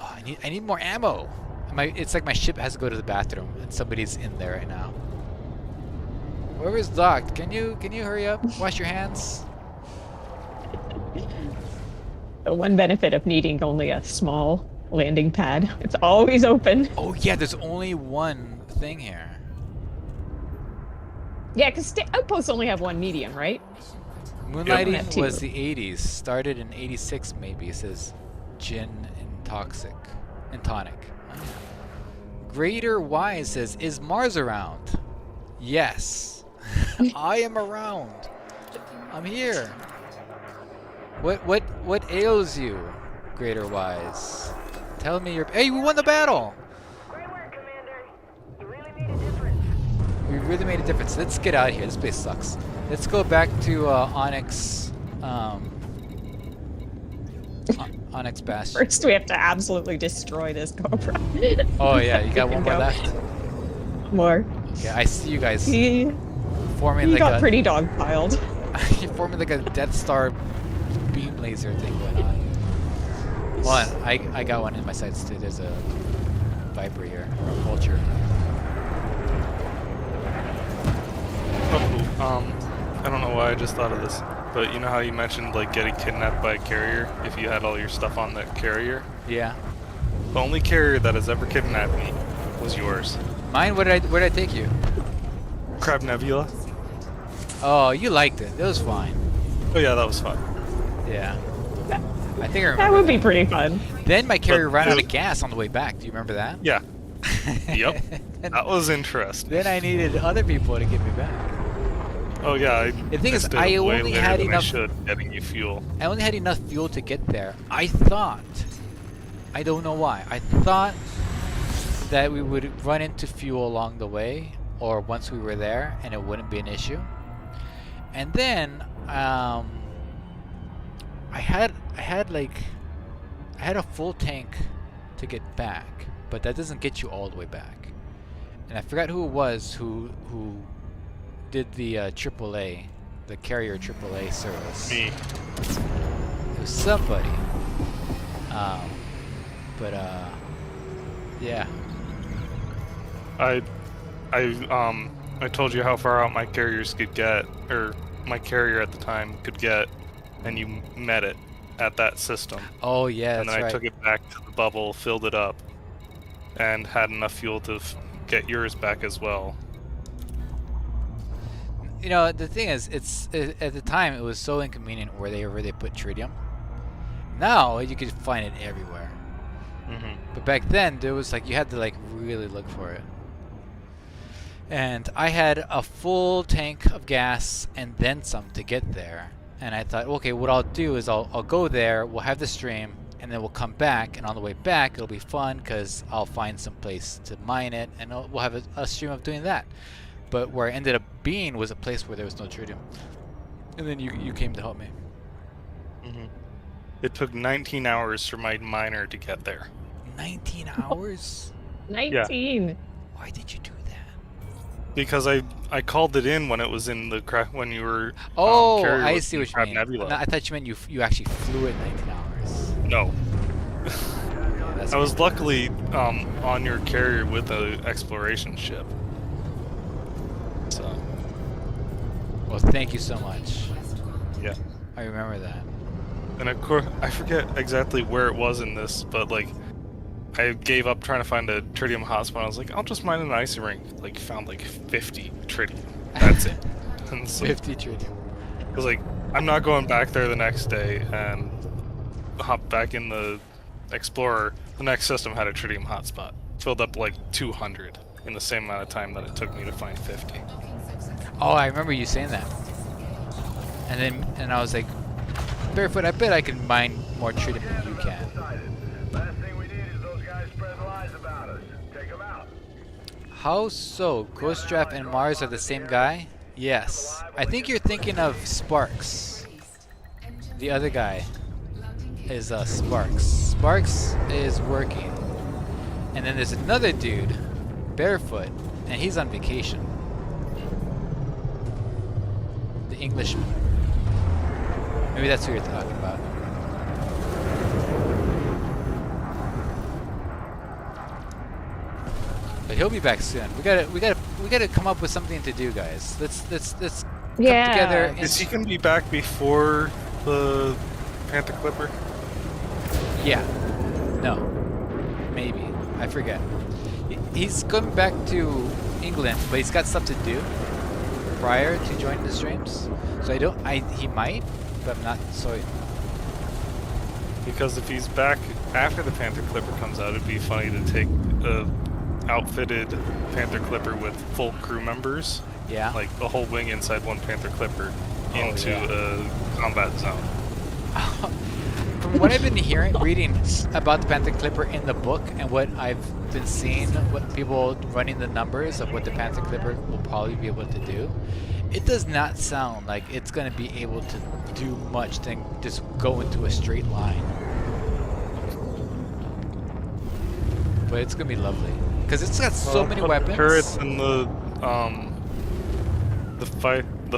Oh, I need more ammo. It's like my ship has to go to the bathroom, and somebody's in there right now. Whoever's docked, can you hurry up? Wash your hands. The one benefit of needing only a small landing pad, it's always open. Oh yeah, there's only one thing here. Yeah, because outposts only have one medium, right? Moonlighting Yep. was the 80s. Started in 86 maybe. It says gin and toxic and tonic. Oh, yeah. Greater Wise says, is Mars around? Yes. I am around. I'm here. What ails you, Greater Wise? Tell me your. Hey, we won the battle. Great work, Commander. You really made a difference. We really made a difference. Let's get out of here. This place sucks. Let's go back to Onyx. Onyx Bastion. First, we have to absolutely destroy this Cobra. Oh yeah, you got one more Go. left. More. Okay, I see you guys He forming like got a. pretty dogpiled. You're forming like a Death Star beam laser thing going on. Hold on, I got one in my sights too. There's a Viper here, or a Vulture. Oh, I don't know why I just thought of this, but you know how you mentioned like getting kidnapped by a carrier if you had all your stuff on that carrier? Yeah. The only carrier that has ever kidnapped me was yours. Mine? Where did I take you? Crab Nebula. Oh, you liked it. It was fine. Oh yeah, that was fun. Yeah. I think I remember. That would be pretty fun. Then my carrier But ran out it- of gas on the way back. Do you remember that? Yeah. Yep. And That was interesting. then I needed other people to get me back. Oh yeah. The thing is, stayed I way only later had than enough- I should getting you fuel. I only had enough fuel to get there. I thought, I don't know why, I thought that we would run into fuel along the way, or once we were there, and it wouldn't be an issue. And then, I had a full tank to get back, but that doesn't get you all the way back. And I forgot who it was who did the AAA, the carrier AAA service. Me. It was somebody. Yeah. I told you how far out my carriers could get, or my carrier at the time could get, and you met it at that system. Oh yeah, And that's then I right. took it back to the bubble, filled it up, and had enough fuel to get yours back as well. You know, the thing is, at the time it was so inconvenient where they put tritium. Now you could find it everywhere. Mm-hmm. But back then there was like you had to like really look for it. And I had a full tank of gas and then some to get there. And I thought, okay, what I'll do is I'll go there, we'll have the stream, and then we'll come back, and on the way back it'll be fun because I'll find some place to mine it, and we'll have a stream of doing that. But where I ended up being was a place where there was no tritium. And then you came to help me. Mm-hmm. It took 19 hours for my miner to get there. 19 hours? 19. Why did you do that? Because I called it in when it was in the when you were Oh, carrier I was see in what you Crab mean. Nebula. No, I thought you meant you actually flew it 19 hours. No. That's I was luckily on your carrier with an exploration ship. So, Well, thank you so much. yeah. I remember that. And of course, I forget exactly where it was in this, but like, I gave up trying to find a tritium hotspot. I was like, I'll just mine an icy ring. Like, found like 50 tritium. That's it. And so, 50 tritium. I was like, I'm not going back there the next day and hop back in the Explorer. The next system had a tritium hotspot. Filled up like 200 in the same amount of time that it took me to find 50. Oh, I remember you saying that. And I was like, Barefoot, I bet I can mine more tritium than you can. Last thing we need is those guys spreading lies about us. Take them out. How so? Ghost Draft and Mars are the same guy? Yes. I think you're thinking of Sparks. The other guy is Sparks. Sparks is working. And then there's another dude, Barefoot, and he's on vacation. The Englishman. Maybe that's who you're talking about. But he'll be back soon. We gotta come up with something to do, guys. Let's come Yeah. together. And Is he gonna be back before the Panther Clipper? Yeah. No. Maybe. I forget. He's coming back to England, but he's got stuff to do. prior to joining the streams, so he might, but I'm not so. Because if he's back after the Panther Clipper comes out, it'd be funny to take a outfitted Panther Clipper with full crew members, Yeah. like a whole wing inside one Panther Clipper, into yeah. a combat zone. From what I've been reading about the Panther Clipper in the book, and what I've been seeing, what people running the numbers of what the Panther Clipper will probably be able to do, it does not sound like it's going to be able to do much than just go into a straight line. But it's going to be lovely because it's got so many weapons. Turrets and the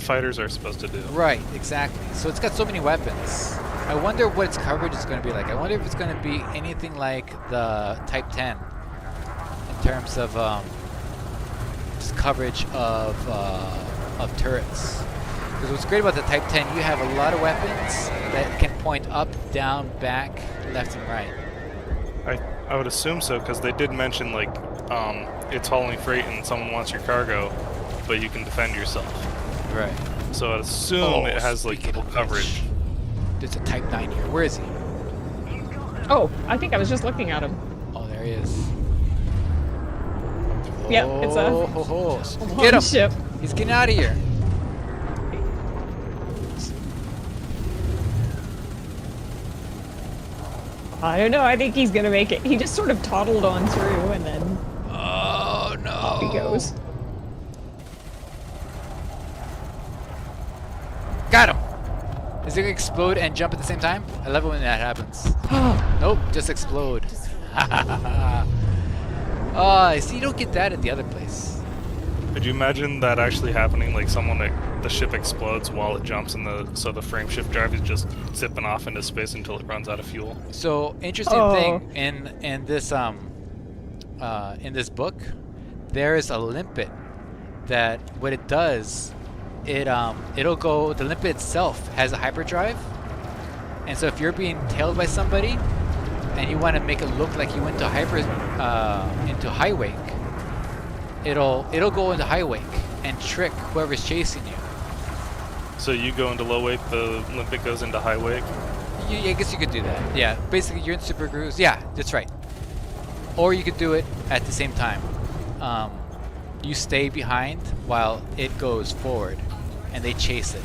fighters are supposed to do. Right, exactly. So it's got so many weapons. I wonder what its coverage is going to be like. I wonder if it's going to be anything like the Type 10 in terms of just coverage of turrets. Because what's great about the Type 10, you have a lot of weapons that can point up, down, back, left, and right. I would assume so, because they did mention like it's hauling freight and someone wants your cargo, but you can defend yourself. Right. So I'd assume it has like speaking full of coverage. which, there's a Type 9 here. Where is he? Oh, I think I was just looking at him. Oh, there he is. Yep, it's a Get him! ship. He's getting out of here. I don't know. I think he's gonna make it. He just sort of toddled on through, and then Oh no! off he goes. Got him! Is it gonna explode and jump at the same time? I love it when that happens. Nope, just explode. Oh, see, you don't get that at the other place. Could you imagine that actually happening? Like the ship explodes while it jumps, and so the frame shift drive is just zipping off into space until it runs out of fuel. So interesting thing in this book, there is a limpet that what it does, it'll go. The limpet itself has a hyperdrive, and so if you're being tailed by somebody, and you want to make it look like you went to into high wake, it'll go into high wake and trick whoever's chasing you. So you go into low wake, the limpet goes into high wake. I guess you could do that. Yeah, basically you're in super cruise. Yeah, that's right. Or you could do it at the same time. You stay behind while it goes forward, and they chase it.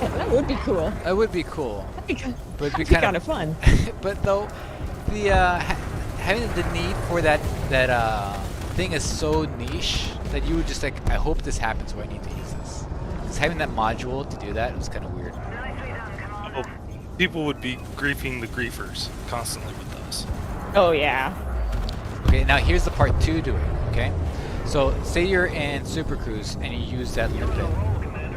Yeah, that would be cool. That would be cool. But it'd be kind of fun. But though, the having the need for that thing is so niche that you would just like, I hope this happens where I need to use this. Because having that module to do that was kind of weird. Well, people would be griefing the griefers constantly with those. Oh yeah. Okay, now here's the part 2 to it. Okay, so say you're in Super Cruise and you use that limpet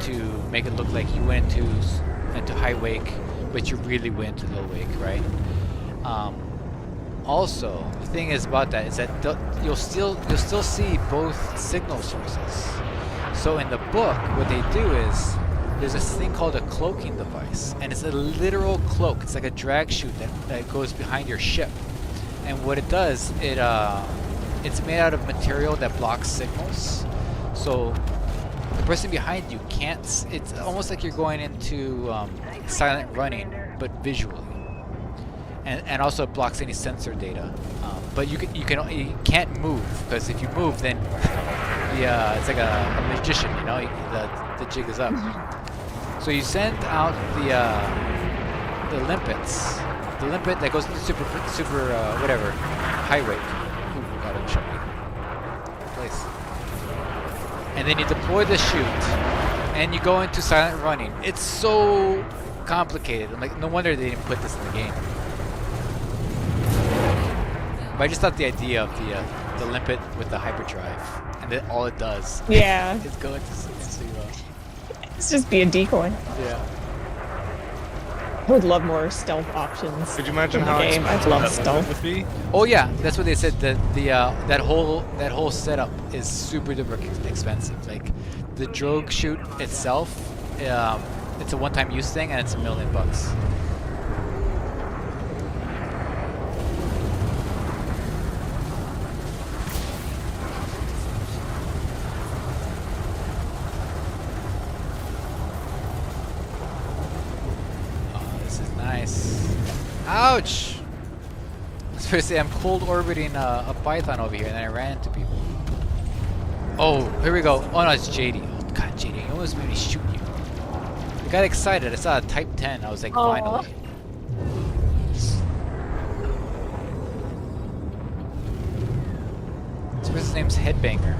to make it look like you went into high wake, but you really went to low wake, right? Also, the thing is about that is that you'll still see both signal sources. So in the book, what they do is there's this thing called a cloaking device, and it's a literal cloak. It's like a drag chute that goes behind your ship, and what it does, it's made out of material that blocks signals. So the person behind you can't. It's almost like you're going into silent running, but visually. And also it blocks any sensor data, but you can't move, because if you move, then it's like a magician, you know, the jig is up. So you send out the limpets, the limpet that goes into super whatever high wake. Ooh, God, don't show me. Place. And then you deploy the chute, and you go into silent running. It's so complicated. I'm like, no wonder they didn't put this in the game. But I just thought the idea of the limpet with the hyperdrive, and then all it does is go into It's just be a decoy. yeah. I would love more stealth options. Could you imagine in the how game. I expensive love that stealth. limpet would be? Oh yeah, that's what they said. That whole setup is super duper expensive. Like the drogue chute itself, it's a one-time use thing, and it's $1 million. Nice. Ouch! I was supposed to say I'm cold orbiting a python over here, and then I ran into people. Oh, here we go. Oh no, it's JD. Oh god, JD, you almost made me shoot you. I got excited. I saw a Type 10. I was like, Aw. finally. So his name's Headbanger.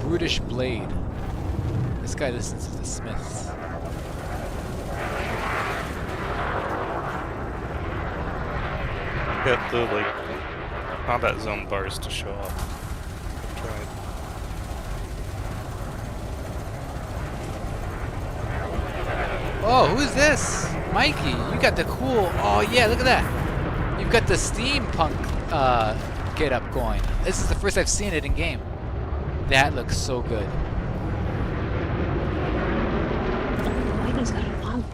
Brutish Blade. This guy listens to the Smiths. Get the like combat zone bars to show up. Try. Oh, who's this? Mikey, you got the cool. Oh yeah, look at that. You've got the steampunk get up going. This is the first I've seen it in game. That looks so good. Mikey's got a mom.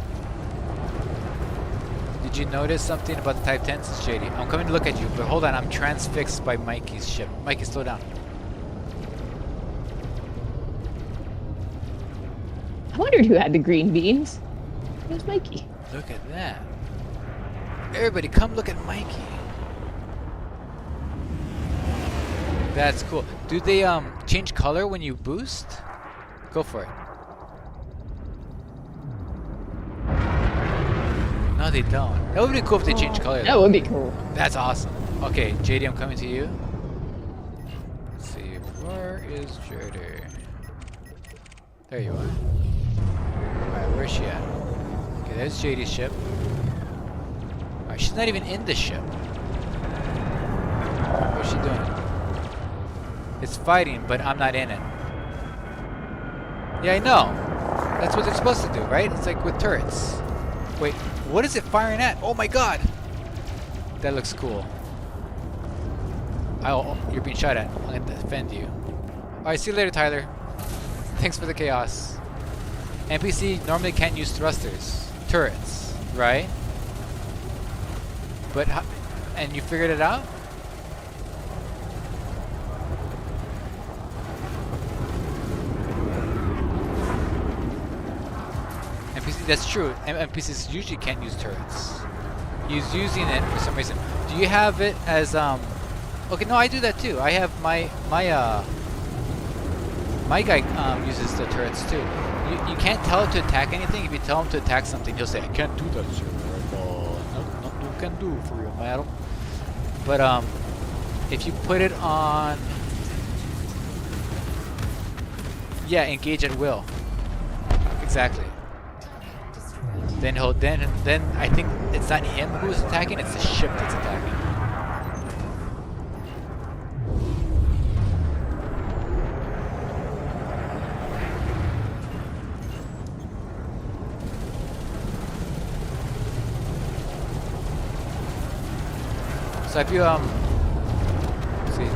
Did you notice something about the Type 10s, JD? I'm coming to look at you, but hold on, I'm transfixed by Mikey's ship. Mikey, slow down. I wondered who had the green beans. It was Mikey. Look at that. Everybody come look at Mikey. That's cool. Do they change color when you boost? Go for it. No, they don't. That would be cool if they change color. That would be cool. That's awesome. Okay, JD, I'm coming to you. Let's see, where is JD? There you are. Alright, where's she at? Okay, there's JD's ship. Alright, she's not even in the ship. What's she doing? It's fighting, but I'm not in it. Yeah, I know. That's what they're supposed to do, right? It's like with turrets. Wait, what is it firing at? Oh my god! That looks cool. Oh, you're being shot at. I'm gonna defend you. Alright, see you later, Tyler. Thanks for the chaos. NPC normally can't use thrusters. Turrets, right? But, and you figured it out? NPC, that's true. NPCs usually can't use turrets. He's using it for some reason. Do you have it as okay, no, I do that too. I have my guy uses the turrets too. You can't tell it to attack anything. If you tell him to attack something, he'll say, "I can't do that, sir." No, nothing you can do for you, madam. But if you put it on, yeah, engage at will. Exactly. Then then I think it's not him who's attacking, it's the ship that's attacking. So if you see,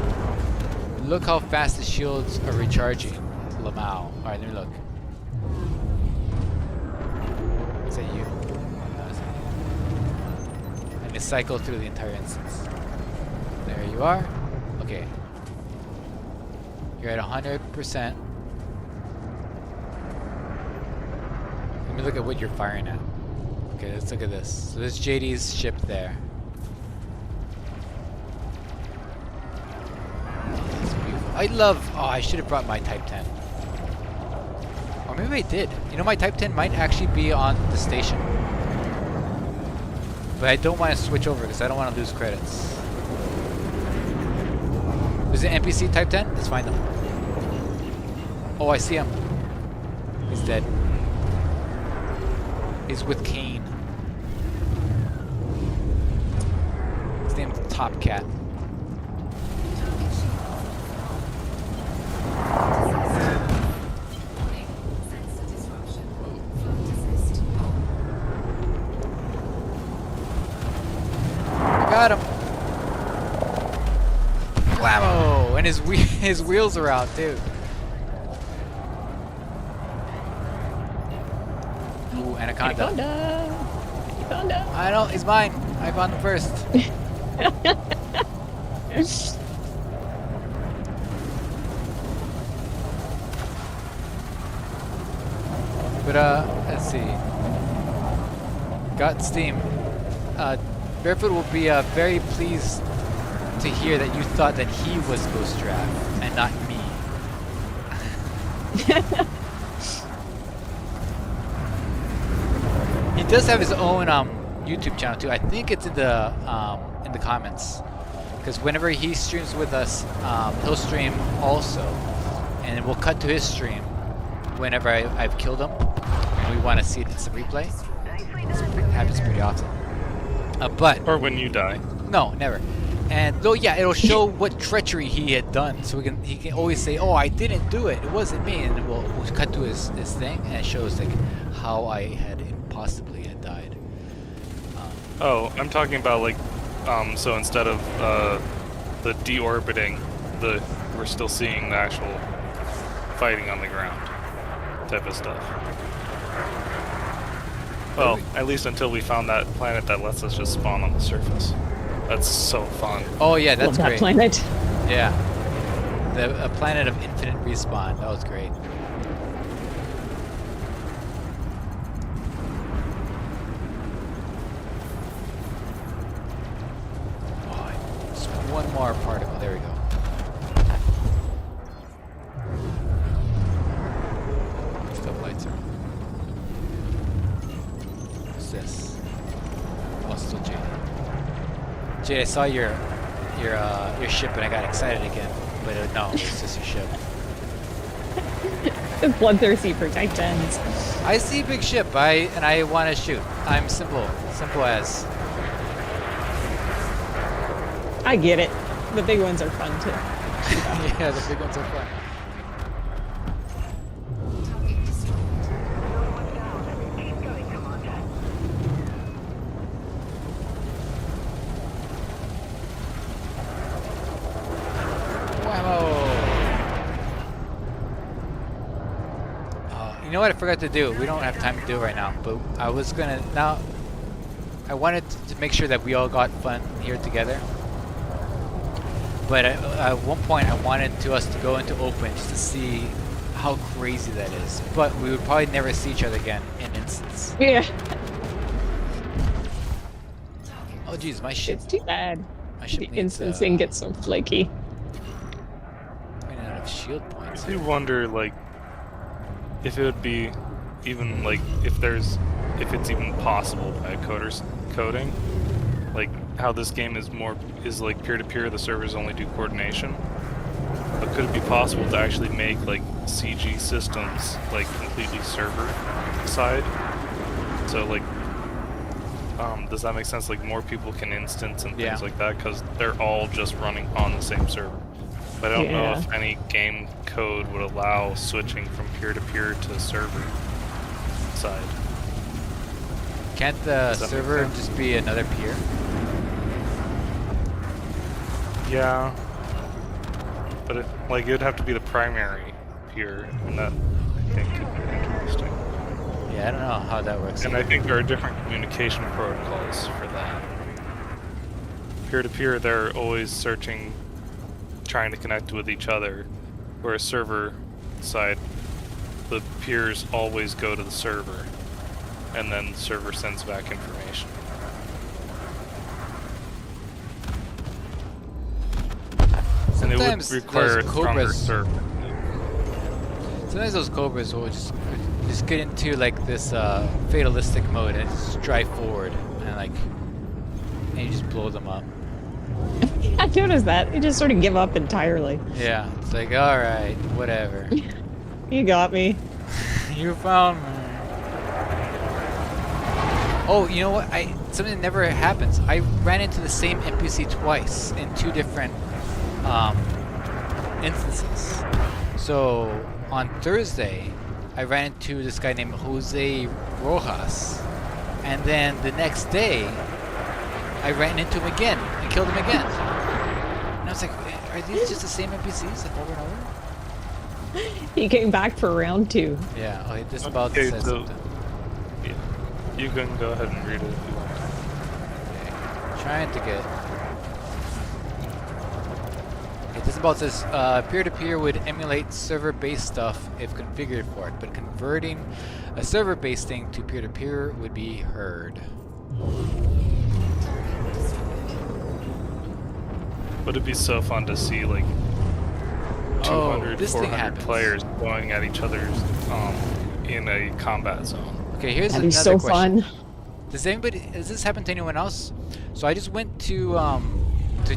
look how fast the shields are recharging. Lamau. Alright, let me look. Is that you? No, it's not you. And it cycles through the entire instance. There you are. Okay. You're at 100%. Let me look at what you're firing at. Okay, let's look at this. So this is JD's ship there. That's beautiful. I love... Oh, I should have brought my Type 10. Or maybe I did. You know, my Type 10 might actually be on the station. But I don't want to switch over because I don't want to lose credits. Is it NPC Type 10? Let's find him. Oh, I see him. He's dead. He's with Kane. His name's Top Cat. Got him. Blammo! And his wheels are out too. Ooh, Anaconda. Anaconda. I know, he's mine. I found him first. But let's see. got Steam. Barefoot will be very pleased to hear that you thought that he was Ghost Giraffe and not me. He does have his own YouTube channel too. I think it's in the comments. Because whenever he streams with us, he'll stream also, and we'll cut to his stream whenever I've killed him, and we want to see it in some replay. It happens pretty often. Or when you die. No, never. And though, yeah, it'll show what treachery he had done, so he can always say, "Oh, I didn't do it. It wasn't me." And we'll cut to his thing, and it shows like how I had impossibly had died. Oh, I'm talking about like, so instead of the deorbiting, we're still seeing the actual fighting on the ground type of stuff. Well, at least until we found that planet that lets us just spawn on the surface. That's so fun. Oh yeah, that's Love that great. planet. Yeah, a planet of infinite respawn. That was great. Oh, just one more particle. There we go. Still lights are on. What's this? Oh, it's still Jade. Jade, I saw your ship and I got excited again, but no, it's just your ship. The bloodthirsty protectants. I see big ship, and I want to shoot. I'm simple as. I get it. The big ones are fun too. Yeah, the big ones are fun. Target destroyed. You know what I forgot to do? We don't have time to do it right now, but I was gonna I wanted to make sure that we all got fun here together. But at one point, I wanted us to go into open just to see how crazy that is. But we would probably never see each other again in instance. Yeah. Oh geez, my ship. It's too bad. My ship The needs, instancing gets so flaky. running out of shield points. I do wonder, like, if it would be even, like, if it's even possible by a coder's coding, like, how this game is like peer-to-peer, the servers only do coordination. But could it be possible to actually make, like, CG systems, like, completely server-side? So, like, does that make sense? Like, more people can instance and things like that, because they're all just running on the same server. But I don't know if any game code would allow switching from peer-to-peer to server side. Can't the Does that make server sense? just be another peer? Yeah. But it'd have to be the primary peer, and that, I think, could be interesting. Yeah, I don't know how that works. And I think there are different communication protocols for that. Peer-to-peer, they're always searching, trying to connect with each other, whereas server side, the peers always go to the server, and then the server sends back information. And it would Sometimes require a those stronger cobras- server. Sometimes those cobras will just get into like this fatalistic mode and just drive forward and you just blow them up. I noticed that. They just sort of give up entirely. Yeah, it's like, all right, whatever. You got me. You found me. Oh, you know what? Something that never happens. I ran into the same NPC twice in two different instances. So on Thursday, I ran into this guy named Jose Rojas, and then the next day, I ran into him again and killed him again. And I was like, are these just the same NPCs like over and over? He came back for round 2. Yeah. Oh, this about Okay, says so- something. Yeah. You can go ahead and read it if you want. Okay. Trying to get. Okay, this about says peer-to-peer would emulate server-based stuff if configured for it, but converting a server-based thing to peer-to-peer would be heard. But it'd be so fun to see like 200, this thing 400 happens. players going at each other's in a combat zone. Okay, here's That'd be another so question. fun. Has this happened to anyone else? So I just went to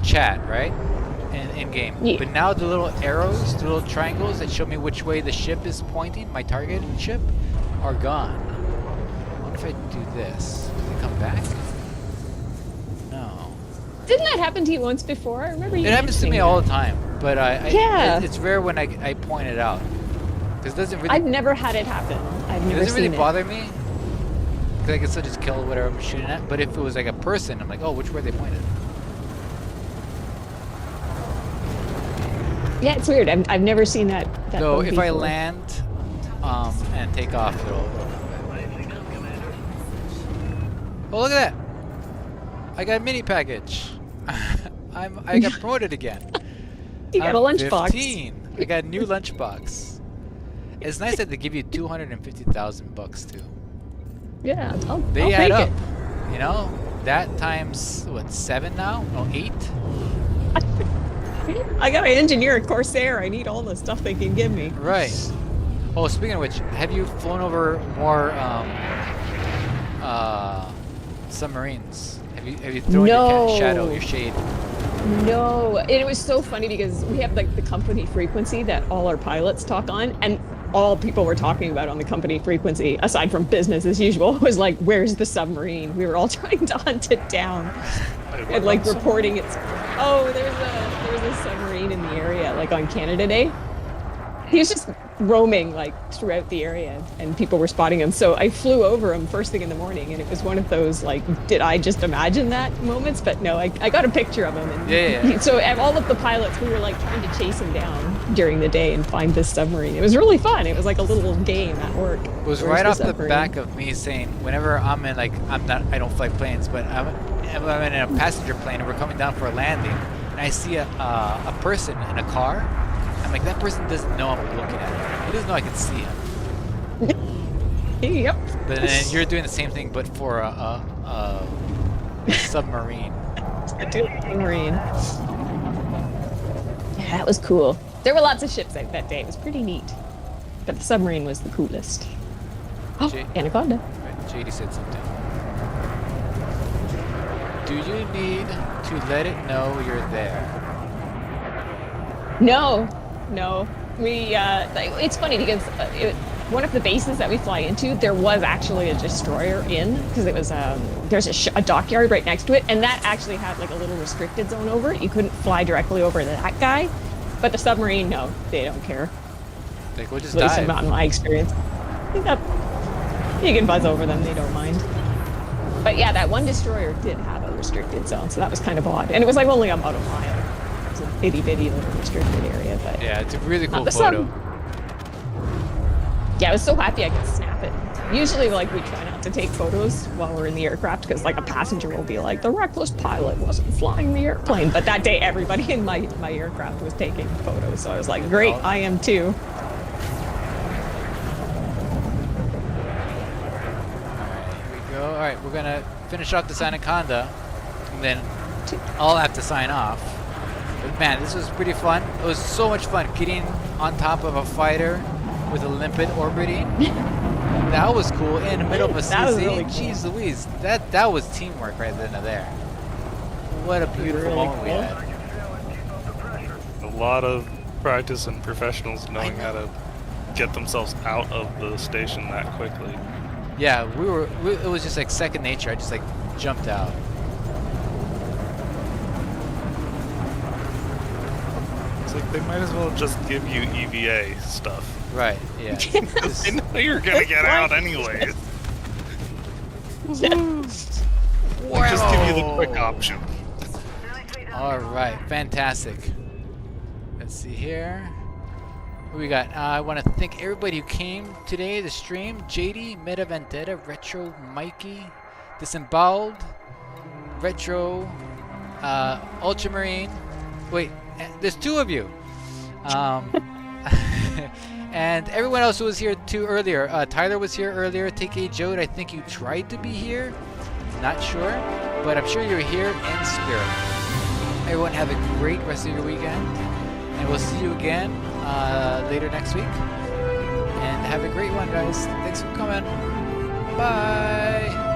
chat, right? In game. Yeah. But now the little arrows, the little triangles that show me which way the ship is pointing, my target ship, are gone. What if I do this? Do they come back? No. Didn't that happen to you once before? I remember you It happens to me mentioning all that. the time, but Yeah. it's rare when I point it out. Because it doesn't really I've never had it happen. I've It never doesn't seen really it. bother me. Because I can still just kill whatever I'm shooting at. But if it was like a person, I'm like, oh, which way they pointed? Yeah, it's weird. I've never seen that. So bug if I before. land and take off, it'll come back. Oh, look at that! I got a mini package. I got promoted again. You got a I'm lunchbox. 15. I got a new lunchbox. It's nice that they give you 250,000 bucks too. Yeah, I'll They take add up. it. You know, that times what, 7 now? No, 8. I gotta engineer a Corsair. I need all the stuff they can give me. Right. Oh, speaking of which, have you flown over more submarines? Have you thrown your No. shadow, your shade? No, and it was so funny because we have like the company frequency that all our pilots talk on, and all people were talking about on the company frequency, aside from business as usual, was like, "Where's the submarine?" We were all trying to hunt it down, and like reporting its. Oh, there's a submarine in the area, like on Canada Day. He was just roaming like throughout the area, and people were spotting him. So I flew over him first thing in the morning, and it was one of those like, did I just imagine that moments? But no, I got a picture of him. And Yeah. So all of the pilots, we were like trying to chase him down during the day and find this submarine. It was really fun. It was like a little game at work. It was Where's right off the submarine? back of me saying, whenever I'm in like, I don't fly planes, but I'm in a passenger plane and we're coming down for a landing, and I see a person in a car. I'm like, that person doesn't know I'm looking at him. He doesn't know I can see him. Yep. But then you're doing the same thing, but for a submarine. Submarine. Yeah, that was cool. There were lots of ships out that day. It was pretty neat. But the submarine was the coolest. Oh, Jay- Anaconda. Right, JD said something. Do you need to let it know you're there? No. We, it's funny because one of the bases that we fly into, there was actually a destroyer in, because it was, there's a dockyard right next to it, and that actually had like a little restricted zone over it. You couldn't fly directly over to that guy. But the submarine, no, they don't care. Like, we'll just At least dive. not in my experience. Yep. You can buzz over them, they don't mind. But yeah, that one destroyer did have a restricted zone, so that was kind of odd. And it was like only about a mile. It was a itty bitty little restricted area, but Yeah, it's a really cool not the photo. sub. Yeah, I was so happy I could snap it. Usually, like, we try not to take photos while we're in the aircraft because, like, a passenger will be like, the reckless pilot wasn't flying the airplane. But that day, everybody in my aircraft was taking photos, so I was like, great, I am too. Here we go. Alright, we're gonna finish off this Anaconda, and then I'll have to sign off. But man, this was pretty fun. It was so much fun getting on top of a fighter with a limpet orbiting. That was cool in the middle of a That was CZ. really cool. Jeez Louise, that was teamwork right then and there. What a beautiful Really moment we cool. had. A lot of practice and professionals knowing how to get themselves out of the station that quickly. Yeah, it was just like second nature. I just like jumped out. It's like they might as well just give you EVA stuff. Right, yeah. Just- They know you're gonna get out anyways. Just give you the quick option. All right, fantastic. Let's see here. What we got? I want to thank everybody who came today to the stream. JD, Meta Vendetta, Retro, Mikey, Disemboweled, Retro, Ultramarine. Wait, there's two of you. And everyone else who was here too earlier. Tyler was here earlier. TK Jode, I think you tried to be here. Not sure, but I'm sure you're here in spirit. Everyone have a great rest of your weekend, and we'll see you again later next week. And have a great one, guys. Thanks for coming. Bye.